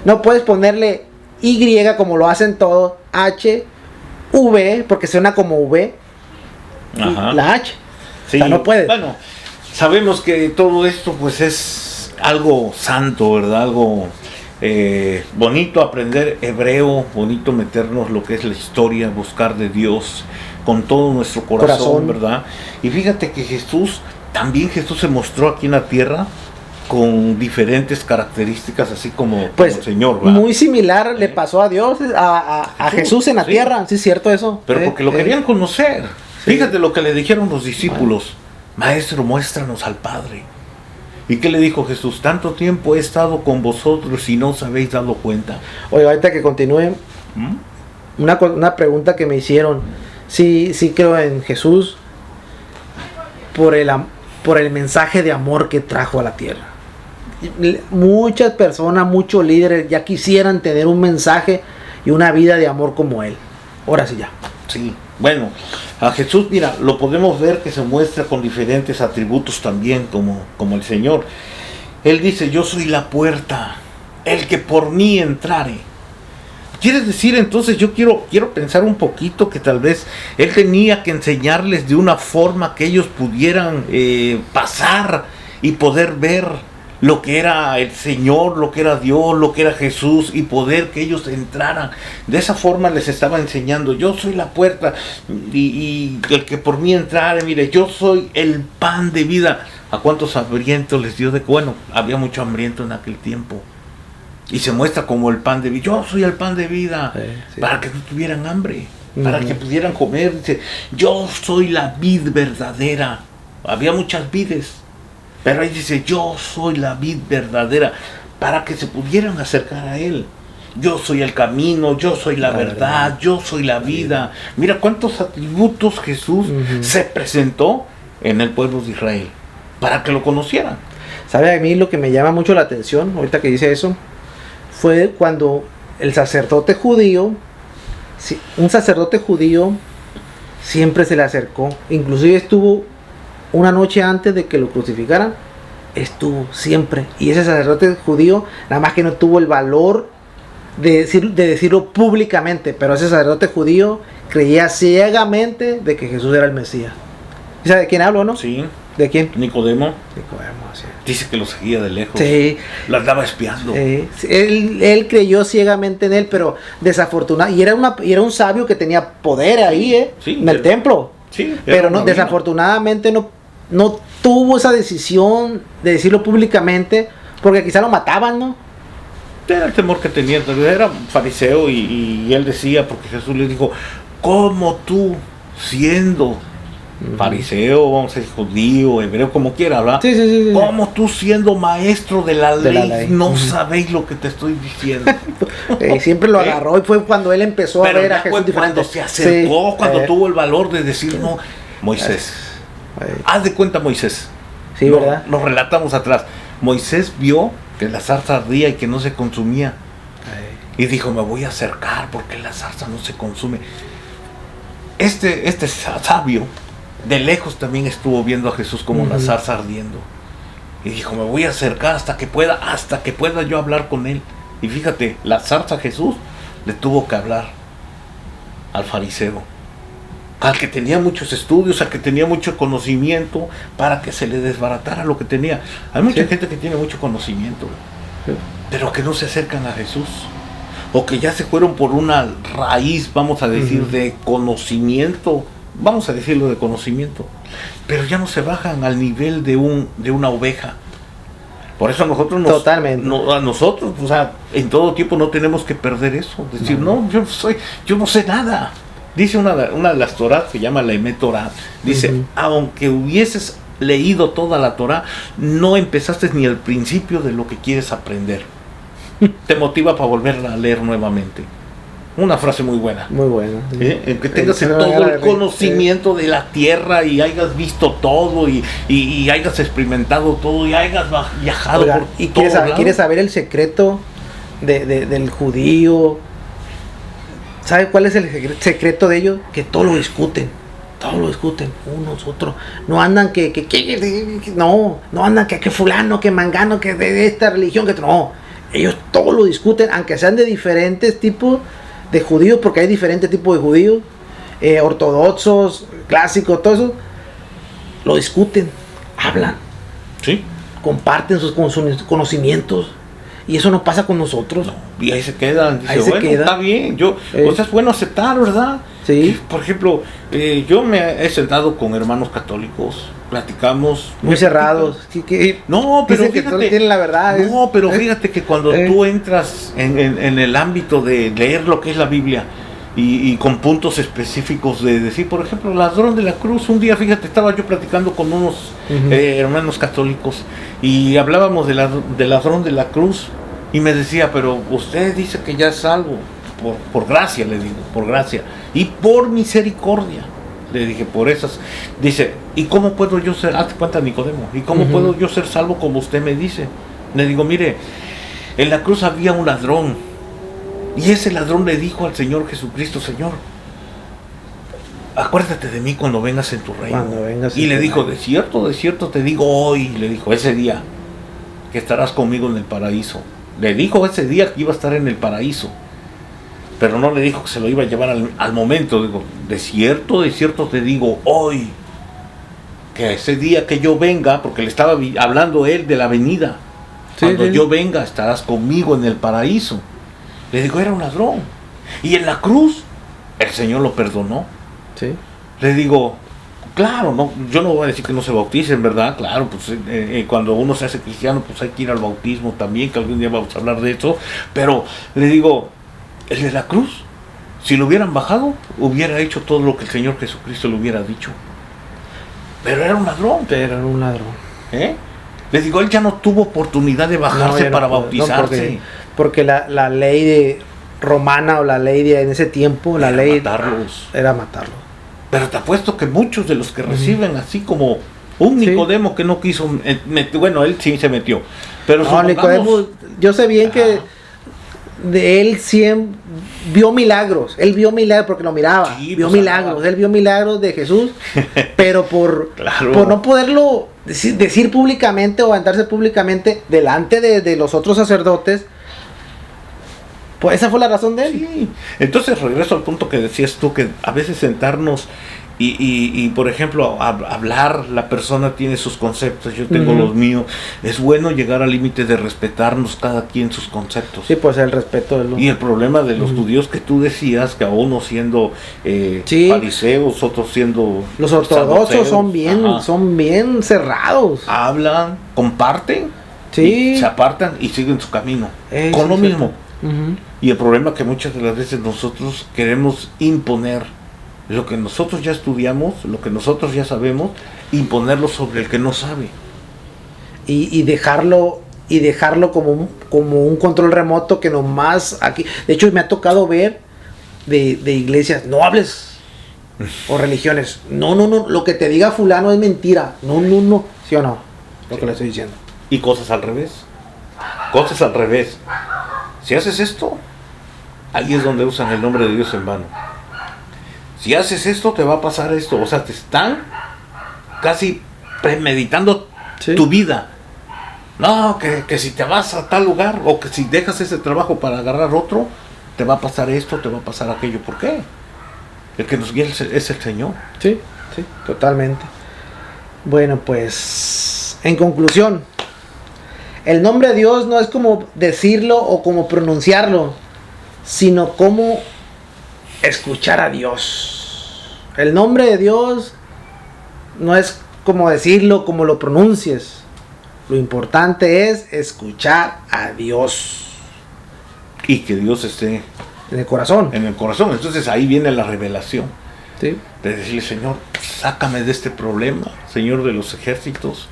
no puedes ponerle Y como lo hacen todos, H, V, porque suena como V, la H. Sí. O sea, no puedes. Bueno, sabemos que todo esto pues es algo santo, ¿verdad? Algo bonito aprender hebreo, bonito meternos lo que es la historia, buscar de Dios con todo nuestro corazón, ¿verdad? Y fíjate que Jesús se mostró aquí en la tierra con diferentes características, así como el Señor, ¿verdad? Muy similar le pasó a Dios, a Jesús en la tierra, sí es cierto eso. Pero porque lo querían conocer. Sí. Fíjate lo que le dijeron los discípulos: Maestro, muéstranos al Padre. ¿Y qué le dijo Jesús? Tanto tiempo he estado con vosotros y no os habéis dado cuenta. Oye, ahorita que continúe, una pregunta que me hicieron. Sí creo en Jesús por el mensaje de amor que trajo a la tierra. Muchas personas, muchos líderes ya quisieran tener un mensaje y una vida de amor como él. Ahora sí ya. Sí, bueno, a Jesús, mira, lo podemos ver que se muestra con diferentes atributos también, como el Señor. Él dice: yo soy la puerta, el que por mí entrare. Quiere decir, entonces, yo quiero pensar un poquito que tal vez Él tenía que enseñarles de una forma que ellos pudieran pasar y poder ver lo que era el Señor, lo que era Dios, lo que era Jesús, y poder que ellos entraran. De esa forma les estaba enseñando: yo soy la puerta y el que por mí entrare, mire, yo soy el pan de vida. ¿A cuántos hambrientos les dio bueno, había mucho hambriento en aquel tiempo? Y se muestra como el pan de vida. Yo soy el pan de vida, para que no tuvieran hambre. para que pudieran comer. Dice, yo soy la vid verdadera. Había muchas vides, pero ahí dice, yo soy la vid verdadera, para que se pudieran acercar a Él. Yo soy el camino, yo soy la verdad, yo soy la vida. Mira cuántos atributos Jesús se presentó en el pueblo de Israel, para que lo conocieran. ¿Sabe? A mí lo que me llama mucho la atención, ahorita que dice eso, fue cuando el sacerdote judío, un sacerdote judío siempre se le acercó, inclusive estuvo una noche antes de que lo crucificaran, estuvo siempre, y ese sacerdote judío nada más que no tuvo el valor de decirlo públicamente, pero ese sacerdote judío creía ciegamente de que Jesús era el Mesías. ¿Sabe de quién hablo, no? Sí. ¿De quién? Nicodemo. Nicodemo, sí. Dice que lo seguía de lejos. Sí. Lo andaba espiando. Él creyó ciegamente en él, pero desafortunadamente, y era un sabio que tenía poder ahí, sí, en el templo. Sí. Pero no, desafortunadamente no tuvo esa decisión de decirlo públicamente, porque quizá lo mataban, ¿no? Era el temor que tenía. Era fariseo y él decía, porque Jesús le dijo, ¿cómo tú siendo fariseo, vamos a decir judío, hebreo, como quiera hablar, sí. como tú siendo maestro de la ley no sabéis lo que te estoy diciendo? Siempre lo agarró, y fue cuando él empezó pero a ver a Jesús diferente. Cuando se acercó, cuando tuvo el valor de decir, no, Moisés, haz de cuenta Moisés, sí, ¿verdad? Lo relatamos atrás. Moisés vio que la zarza ardía y que no se consumía, y dijo, me voy a acercar porque la zarza no se consume. Este sabio de lejos también estuvo viendo a Jesús como la zarza ardiendo, y dijo, me voy a acercar hasta que pueda yo hablar con él. Y fíjate, la zarza Jesús le tuvo que hablar al fariseo, al que tenía muchos estudios, al que tenía mucho conocimiento, para que se le desbaratara lo que tenía. Hay mucha gente que tiene mucho conocimiento, pero que no se acercan a Jesús, o que ya se fueron por una raíz, vamos a decir, de conocimiento, vamos a decirlo de conocimiento, pero ya no se bajan al nivel de una oveja. Por eso a nosotros o sea, en todo tiempo no tenemos que perder eso, decir, yo no sé nada. Dice una de las Torás, se llama la Emet Torah, dice, aunque hubieses leído toda la Torah, no empezaste ni el principio de lo que quieres aprender. Te motiva para volverla a leer nuevamente. Una frase muy buena. Muy buena. Que tengas todo el conocimiento de la tierra, y hayas visto todo, y hayas experimentado todo, y hayas viajado. Oiga, por y todo. ¿quieres saber el secreto del judío? ¿Sabe cuál es el secreto de ellos? Que todo lo discuten. Todo lo discuten, unos, otros. No andan no andan que fulano, que mangano, que de esta religión, que no. Ellos todo lo discuten, aunque sean de diferentes tipos de judíos, porque hay diferentes tipos de judíos, ortodoxos, clásicos, todo eso. Lo discuten, hablan, comparten sus conocimientos. Y eso no pasa con nosotros. Y ahí se quedan. Dice, ahí se queda. Está bien. O sea, es bueno aceptar, ¿verdad? Sí. Por ejemplo, yo me he sentado con hermanos católicos, platicamos. Muy cerrados. No, pero fíjate, que todos tienen la verdad. No, pero fíjate que cuando tú entras en el ámbito de leer lo que es la Biblia, y con puntos específicos de decir, por ejemplo, el ladrón de la cruz. Un día, fíjate, estaba yo platicando con unos hermanos católicos, y hablábamos del ladrón de la cruz, y me decía, pero usted dice que ya es salvo por gracia, le digo, por gracia y por misericordia. Le dije, por esas. Dice, ¿y cómo puedo yo ser? Hazte cuenta, Nicodemo, ¿y cómo puedo yo ser salvo como usted me dice? Le digo, mire, en la cruz había un ladrón, y ese ladrón le dijo al Señor Jesucristo, Señor, acuérdate de mí cuando vengas en tu reino. Y le dijo, de cierto te digo hoy, le dijo, ese día que estarás conmigo en el paraíso. Le dijo ese día que iba a estar en el paraíso, pero no le dijo que se lo iba a llevar al momento. Digo, de cierto te digo hoy, que ese día que yo venga, porque le estaba hablando él de la venida, cuando yo venga estarás conmigo en el paraíso. Le digo, era un ladrón, y en la cruz el Señor lo perdonó. Le digo, claro, no, yo no voy a decir que no se bauticen, ¿verdad? Claro, pues cuando uno se hace cristiano, pues hay que ir al bautismo también, que algún día vamos a hablar de eso. Pero le digo, el de la cruz Si lo hubieran bajado, hubiera hecho todo lo que el Señor Jesucristo le hubiera dicho. Pero era un ladrón. Pero era un ladrón. Les digo, él ya no tuvo oportunidad de bajarse para bautizarse. No, porque la ley romana o la ley de en ese tiempo, la ley era matarlos. Pero te apuesto que muchos de los que reciben así como un Nicodemo que no quiso, bueno, él sí se metió. Pero no, Nicodemo, yo sé bien que de él siempre vio milagros. Él vio milagros porque lo miraba. Sí, vio milagros. Él vio milagros de Jesús, pero por no poderlo decir públicamente o aventarse públicamente delante de los otros sacerdotes, pues esa fue la razón de él. Sí. Entonces regreso al punto que decías tú, que a veces sentarnos y por ejemplo, hablar, la persona tiene sus conceptos, yo tengo los míos. Es bueno llegar al límite de respetarnos cada quien sus conceptos. Sí, pues el respeto de los... Y el problema de los judíos que tú decías, que a uno siendo fariseos, otros siendo... Los ortodoxos son bien cerrados. Hablan, comparten, y se apartan y siguen su camino. Con lo mismo. Y el problema es que muchas de las veces nosotros queremos imponer lo que nosotros ya estudiamos, lo que nosotros ya sabemos, imponerlo sobre el que no sabe. Y dejarlo como un control remoto que nomás aquí... De hecho, me ha tocado ver de iglesias, no hables, o religiones, no, lo que te diga fulano es mentira, no, ¿sí o no? Lo que le estoy diciendo. Y cosas al revés. Si haces esto, ahí es donde usan el nombre de Dios en vano. Si haces esto, te va a pasar esto. O sea, te están casi premeditando tu vida. No, que si te vas a tal lugar, o que si dejas ese trabajo para agarrar otro, te va a pasar esto, te va a pasar aquello. ¿Por qué? El que nos guía es el Señor. Sí, totalmente. Bueno, pues, en conclusión, el nombre de Dios no es como decirlo o como pronunciarlo, sino como escuchar a Dios. El nombre de Dios no es como decirlo, como lo pronuncies. Lo importante es escuchar a Dios. Y que Dios esté en el corazón. Entonces ahí viene la revelación. Sí. De decirle, Señor, sácame de este problema, Señor de los ejércitos,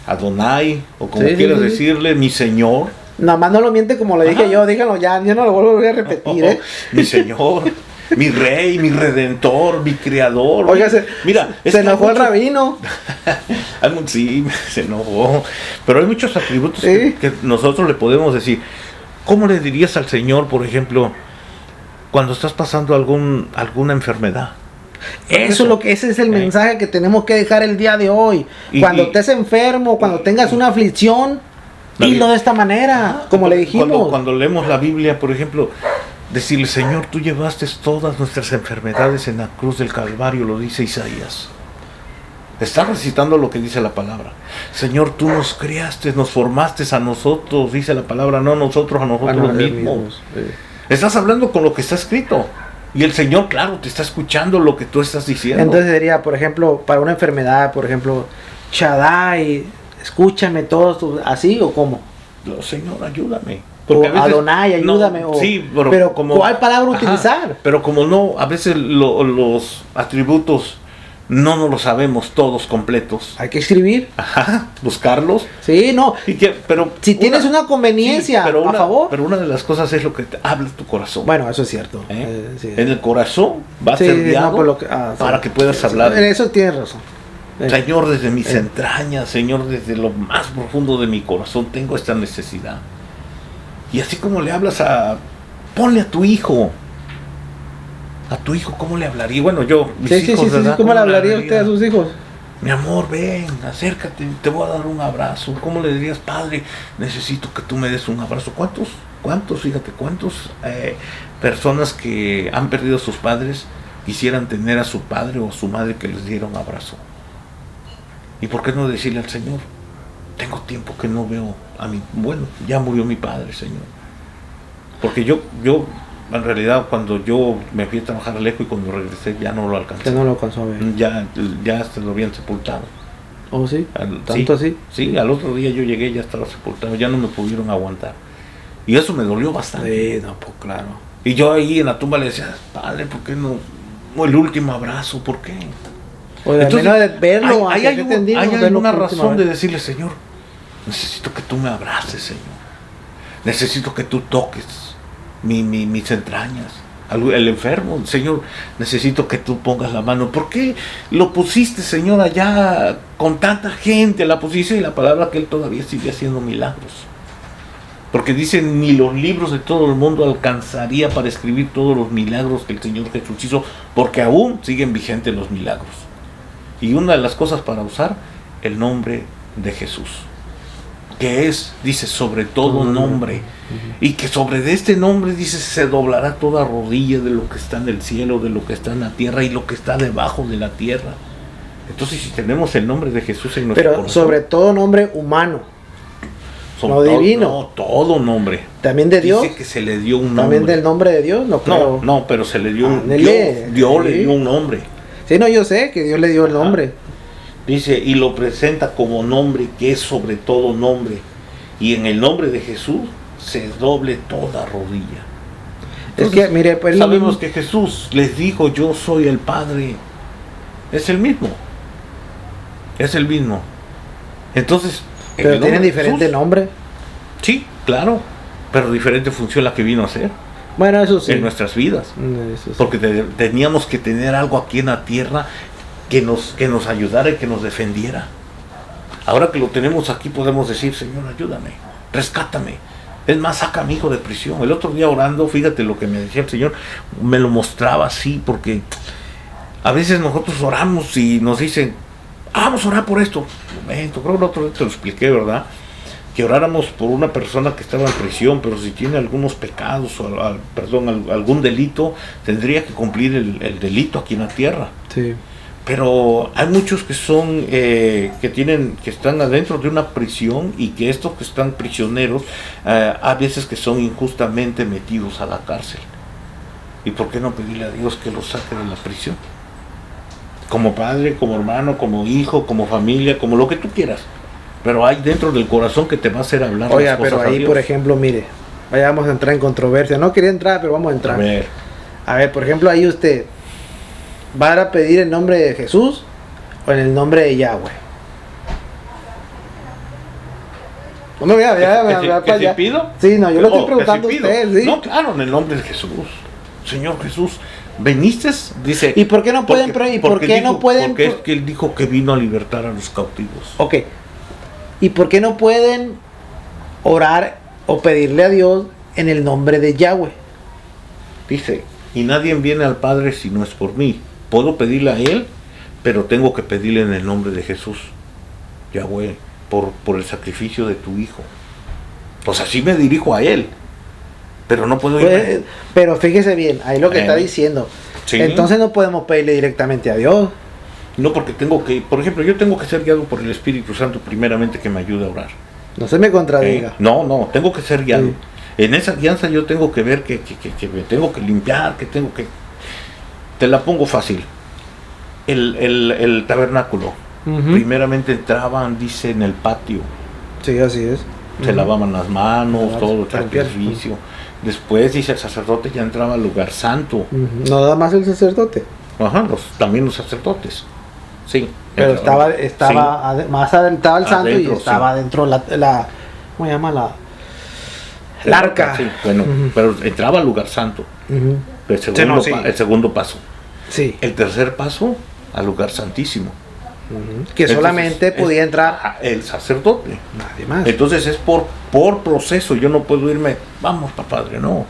Adonai, o como quieras decirle, mi Señor. Nada más no lo miente como lo dije yo, díganlo ya, yo no lo vuelvo a repetir. Mi Señor, mi Rey, mi Redentor, mi Creador. Oiga, se enojó el rabino. Sí, se enojó. Pero hay muchos atributos que nosotros le podemos decir. ¿Cómo le dirías al Señor, por ejemplo, cuando estás pasando alguna enfermedad? Ese es el mensaje que tenemos que dejar el día de hoy. Cuando estés enfermo, cuando tengas una aflicción, dilo de esta manera, como le dijimos. Cuando leemos la Biblia, por ejemplo, decirle, Señor, tú llevaste todas nuestras enfermedades en la cruz del Calvario, lo dice Isaías. Está recitando lo que dice la palabra. Señor, tú nos creaste, nos formaste a nosotros, dice la palabra, no nosotros a nosotros mismos. Estás hablando con lo que está escrito. Y el Señor, claro, te está escuchando lo que tú estás diciendo. Entonces sería, por ejemplo, para una enfermedad, por ejemplo, Shaddai, escúchame todos, ¿así o cómo? No, Señor, ayúdame. Porque o Adonai, ayúdame. No, pero como, ¿cuál palabra utilizar? Pero como no, a veces los atributos no nos los sabemos todos completos. Hay que escribir. Buscarlos. Sí, no. Pero si tienes una conveniencia, a favor. Pero una de las cosas es lo que te habla tu corazón. Bueno, eso es cierto. Sí. En el corazón va a ser guiado para que puedas hablar. Eso tienes razón. Señor, desde mis entrañas, Señor, desde lo más profundo de mi corazón, tengo esta necesidad. Y así como le hablas ponle a tu hijo. A tu hijo, ¿cómo le hablaría? Bueno, mis hijos, ¿verdad? ¿Cómo le hablaría usted a sus hijos? Mi amor, ven, acércate, te voy a dar un abrazo. ¿Cómo le dirías, padre? Necesito que tú me des un abrazo. ¿Cuántos, personas que han perdido a sus padres quisieran tener a su padre o a su madre que les diera un abrazo? ¿Y por qué no decirle al Señor? Tengo tiempo que no veo a mi... Bueno, ya murió mi padre, Señor. Porque yo en realidad, cuando yo me fui a trabajar lejos y cuando regresé ya no lo alcancé. Ya no lo alcanzó a ver. Ya se lo habían sepultado. ¿Oh, sí? ¿Tanto así? Sí, al otro día yo llegué y ya estaba sepultado. Ya no me pudieron aguantar. Y eso me dolió bastante. Sí, no, pues claro. Y yo ahí en la tumba le decía, Padre, ¿por qué no el último abrazo? ¿Por qué? O de menos de verlo, hay verlo alguna por última razón de vez. decirle, Señor, necesito que tú me abraces, Señor. Necesito que tú toques mis entrañas. El enfermo, Señor, necesito que tú pongas la mano. ¿Por qué lo pusiste, Señor, allá con tanta gente? La pusiste y la palabra que Él todavía sigue haciendo milagros. Porque dicen, ni los libros de todo el mundo alcanzaría para escribir todos los milagros que el Señor Jesús hizo, porque aún siguen vigentes los milagros. Y una de las cosas para usar, el nombre de Jesús, que es, dice, sobre todo nombre, y que sobre de este nombre, dice, se doblará toda rodilla de lo que está en el cielo, de lo que está en la tierra y lo que está debajo de la tierra. Entonces, si tenemos el nombre de Jesús en nuestro corazón, sobre todo nombre humano, no divino. No, todo nombre. También de Dios. Dice que se le dio un nombre. También del nombre de Dios, no creo. No, pero se le dio un Dios le dio un nombre. Sí, no, yo sé que Dios le dio el nombre. Dice, y lo presenta como nombre que es sobre todo nombre. Y en el nombre de Jesús se doble toda rodilla. Entonces, es que, mire, pues sabemos que Jesús les dijo, yo soy el Padre. Es el mismo. Es el mismo. Entonces, pero tienen diferente nombre. Sí, claro. Pero diferente función la que vino a hacer. Bueno, eso sí. En nuestras vidas. Eso sí. Porque teníamos que tener algo aquí en la tierra que nos ayudara y que nos defendiera. Ahora que lo tenemos aquí podemos decir, Señor, ayúdame, rescátame. Es más, saca a mi hijo de prisión. El otro día orando, fíjate lo que me decía el Señor, me lo mostraba así, porque a veces nosotros oramos y nos dicen, vamos a orar por esto. Un momento, creo que el otro día te lo expliqué, ¿verdad? Que oráramos por una persona que estaba en prisión, pero si tiene algunos pecados o algún delito, tendría que cumplir el delito aquí en la tierra. Sí. Pero hay muchos que son que están adentro de una prisión, y que estos que están prisioneros a veces que son injustamente metidos a la cárcel. ¿Y por qué no pedirle a Dios que los saque de la prisión? Como padre, como hermano, como hijo, como familia, como lo que tú quieras. Pero hay dentro del corazón que te va a hacer hablar. Oiga, las cosas pero ahí, por ejemplo, mire, vayamos a entrar en controversia. No quería entrar, pero vamos a entrar. A ver, por ejemplo, ahí usted va a pedir el nombre de Jesús o en el nombre de Yahweh. No, ¿Qué pido? Sí, no, yo lo estoy preguntando a usted, ¿sí? No, claro, en el nombre de Jesús. Señor Jesús, veniste, dice. ¿Y por qué no pueden? Porque es que Él dijo que vino a libertar a los cautivos. Ok. ¿Y por qué no pueden orar o pedirle a Dios en el nombre de Yahweh? Dice, y nadie viene al Padre si no es por mí. Puedo pedirle a Él, pero tengo que pedirle en el nombre de Jesús, Yahweh, por el sacrificio de tu Hijo. O sea, sí me dirijo a Él, pero no puedo ir. Pero fíjese bien, ahí lo que está diciendo. Sí. Entonces no podemos pedirle directamente a Dios. No, porque por ejemplo, yo tengo que ser guiado por el Espíritu Santo primeramente, que me ayude a orar. No se me contradiga. No, tengo que ser guiado. Sí. En esa guianza yo tengo que ver que me tengo que limpiar, Te la pongo fácil. El tabernáculo. Primeramente entraban, dice, en el patio. Sí, así es. Se lavaban las manos, todo el sacrificio. Después, dice, el sacerdote ya entraba al lugar santo. No nada más el sacerdote. Ajá, también los sacerdotes. Sí. Pero estaba sí. Más adelantado el santo, Adentro, y estaba dentro la ¿cómo se llama? El arca. Sí, bueno, pero entraba al lugar santo. El segundo paso. Sí. El tercer paso, al lugar santísimo. Que solamente podía entrar el sacerdote. Nadie más. Entonces es por proceso. Yo no puedo irme, vamos, Padre, no.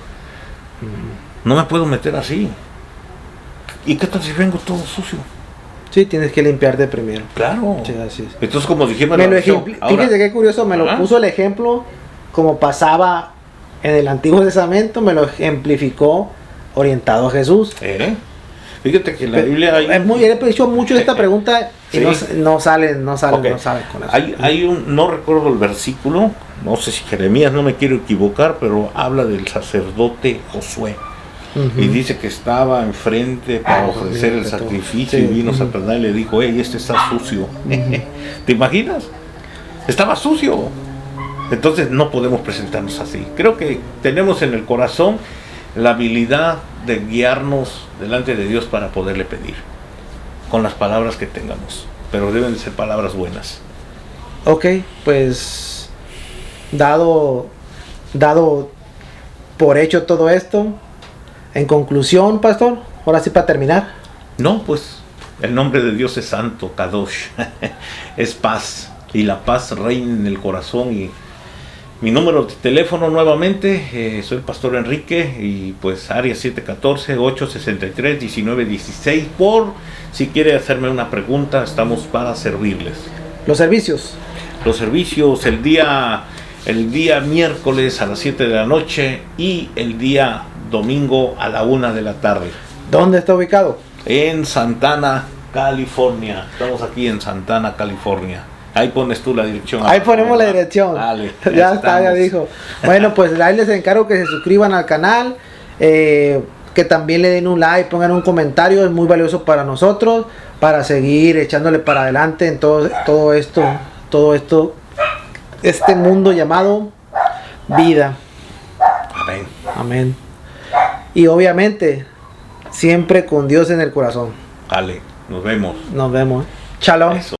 No me puedo meter así. ¿Y qué tal si vengo todo sucio? Sí, tienes que limpiarte primero. Claro. Sí, así es. Entonces, como dijimos, fíjese qué curioso, me lo puso el ejemplo como pasaba en el Antiguo Testamento, me lo ejemplificó orientado a Jesús. Fíjate que en la Biblia hay... He hecho mucho de esta pregunta y sí. no salen con eso. No recuerdo el versículo, no sé si Jeremías, no me quiero equivocar, pero habla del sacerdote Josué. Y dice que estaba enfrente para ofrecer el sacrificio, y vino Satanás y le dijo, este está sucio. ¿Te imaginas? Estaba sucio. Entonces no podemos presentarnos así. Creo que tenemos en el corazón la habilidad de guiarnos delante de Dios para poderle pedir, con las palabras que tengamos, pero deben de ser palabras buenas. Ok, pues dado por hecho todo esto, en conclusión, pastor, ahora sí para terminar. No, pues el nombre de Dios es santo, Kadosh, es paz, y la paz reina en el corazón. Y mi número de teléfono nuevamente, soy el pastor Enrique, y pues área 714-863-1916, por si quiere hacerme una pregunta, estamos para servirles. Los servicios. Los servicios el día miércoles a las 7 de la noche y el día domingo a la 1 de la tarde. ¿Dónde está ubicado? En Santana, California. Estamos aquí en Santana, California. Ahí pones tú la dirección. Ahí ponemos la dirección. Dale, ya está, ya dijo. Bueno, pues ahí les encargo que se suscriban al canal, que también le den un like, pongan un comentario, es muy valioso para nosotros, para seguir echándole para adelante en todo esto, este mundo llamado vida. Amén. Amén. Y obviamente, siempre con Dios en el corazón. Dale, nos vemos. Nos vemos. Shalom. Eso.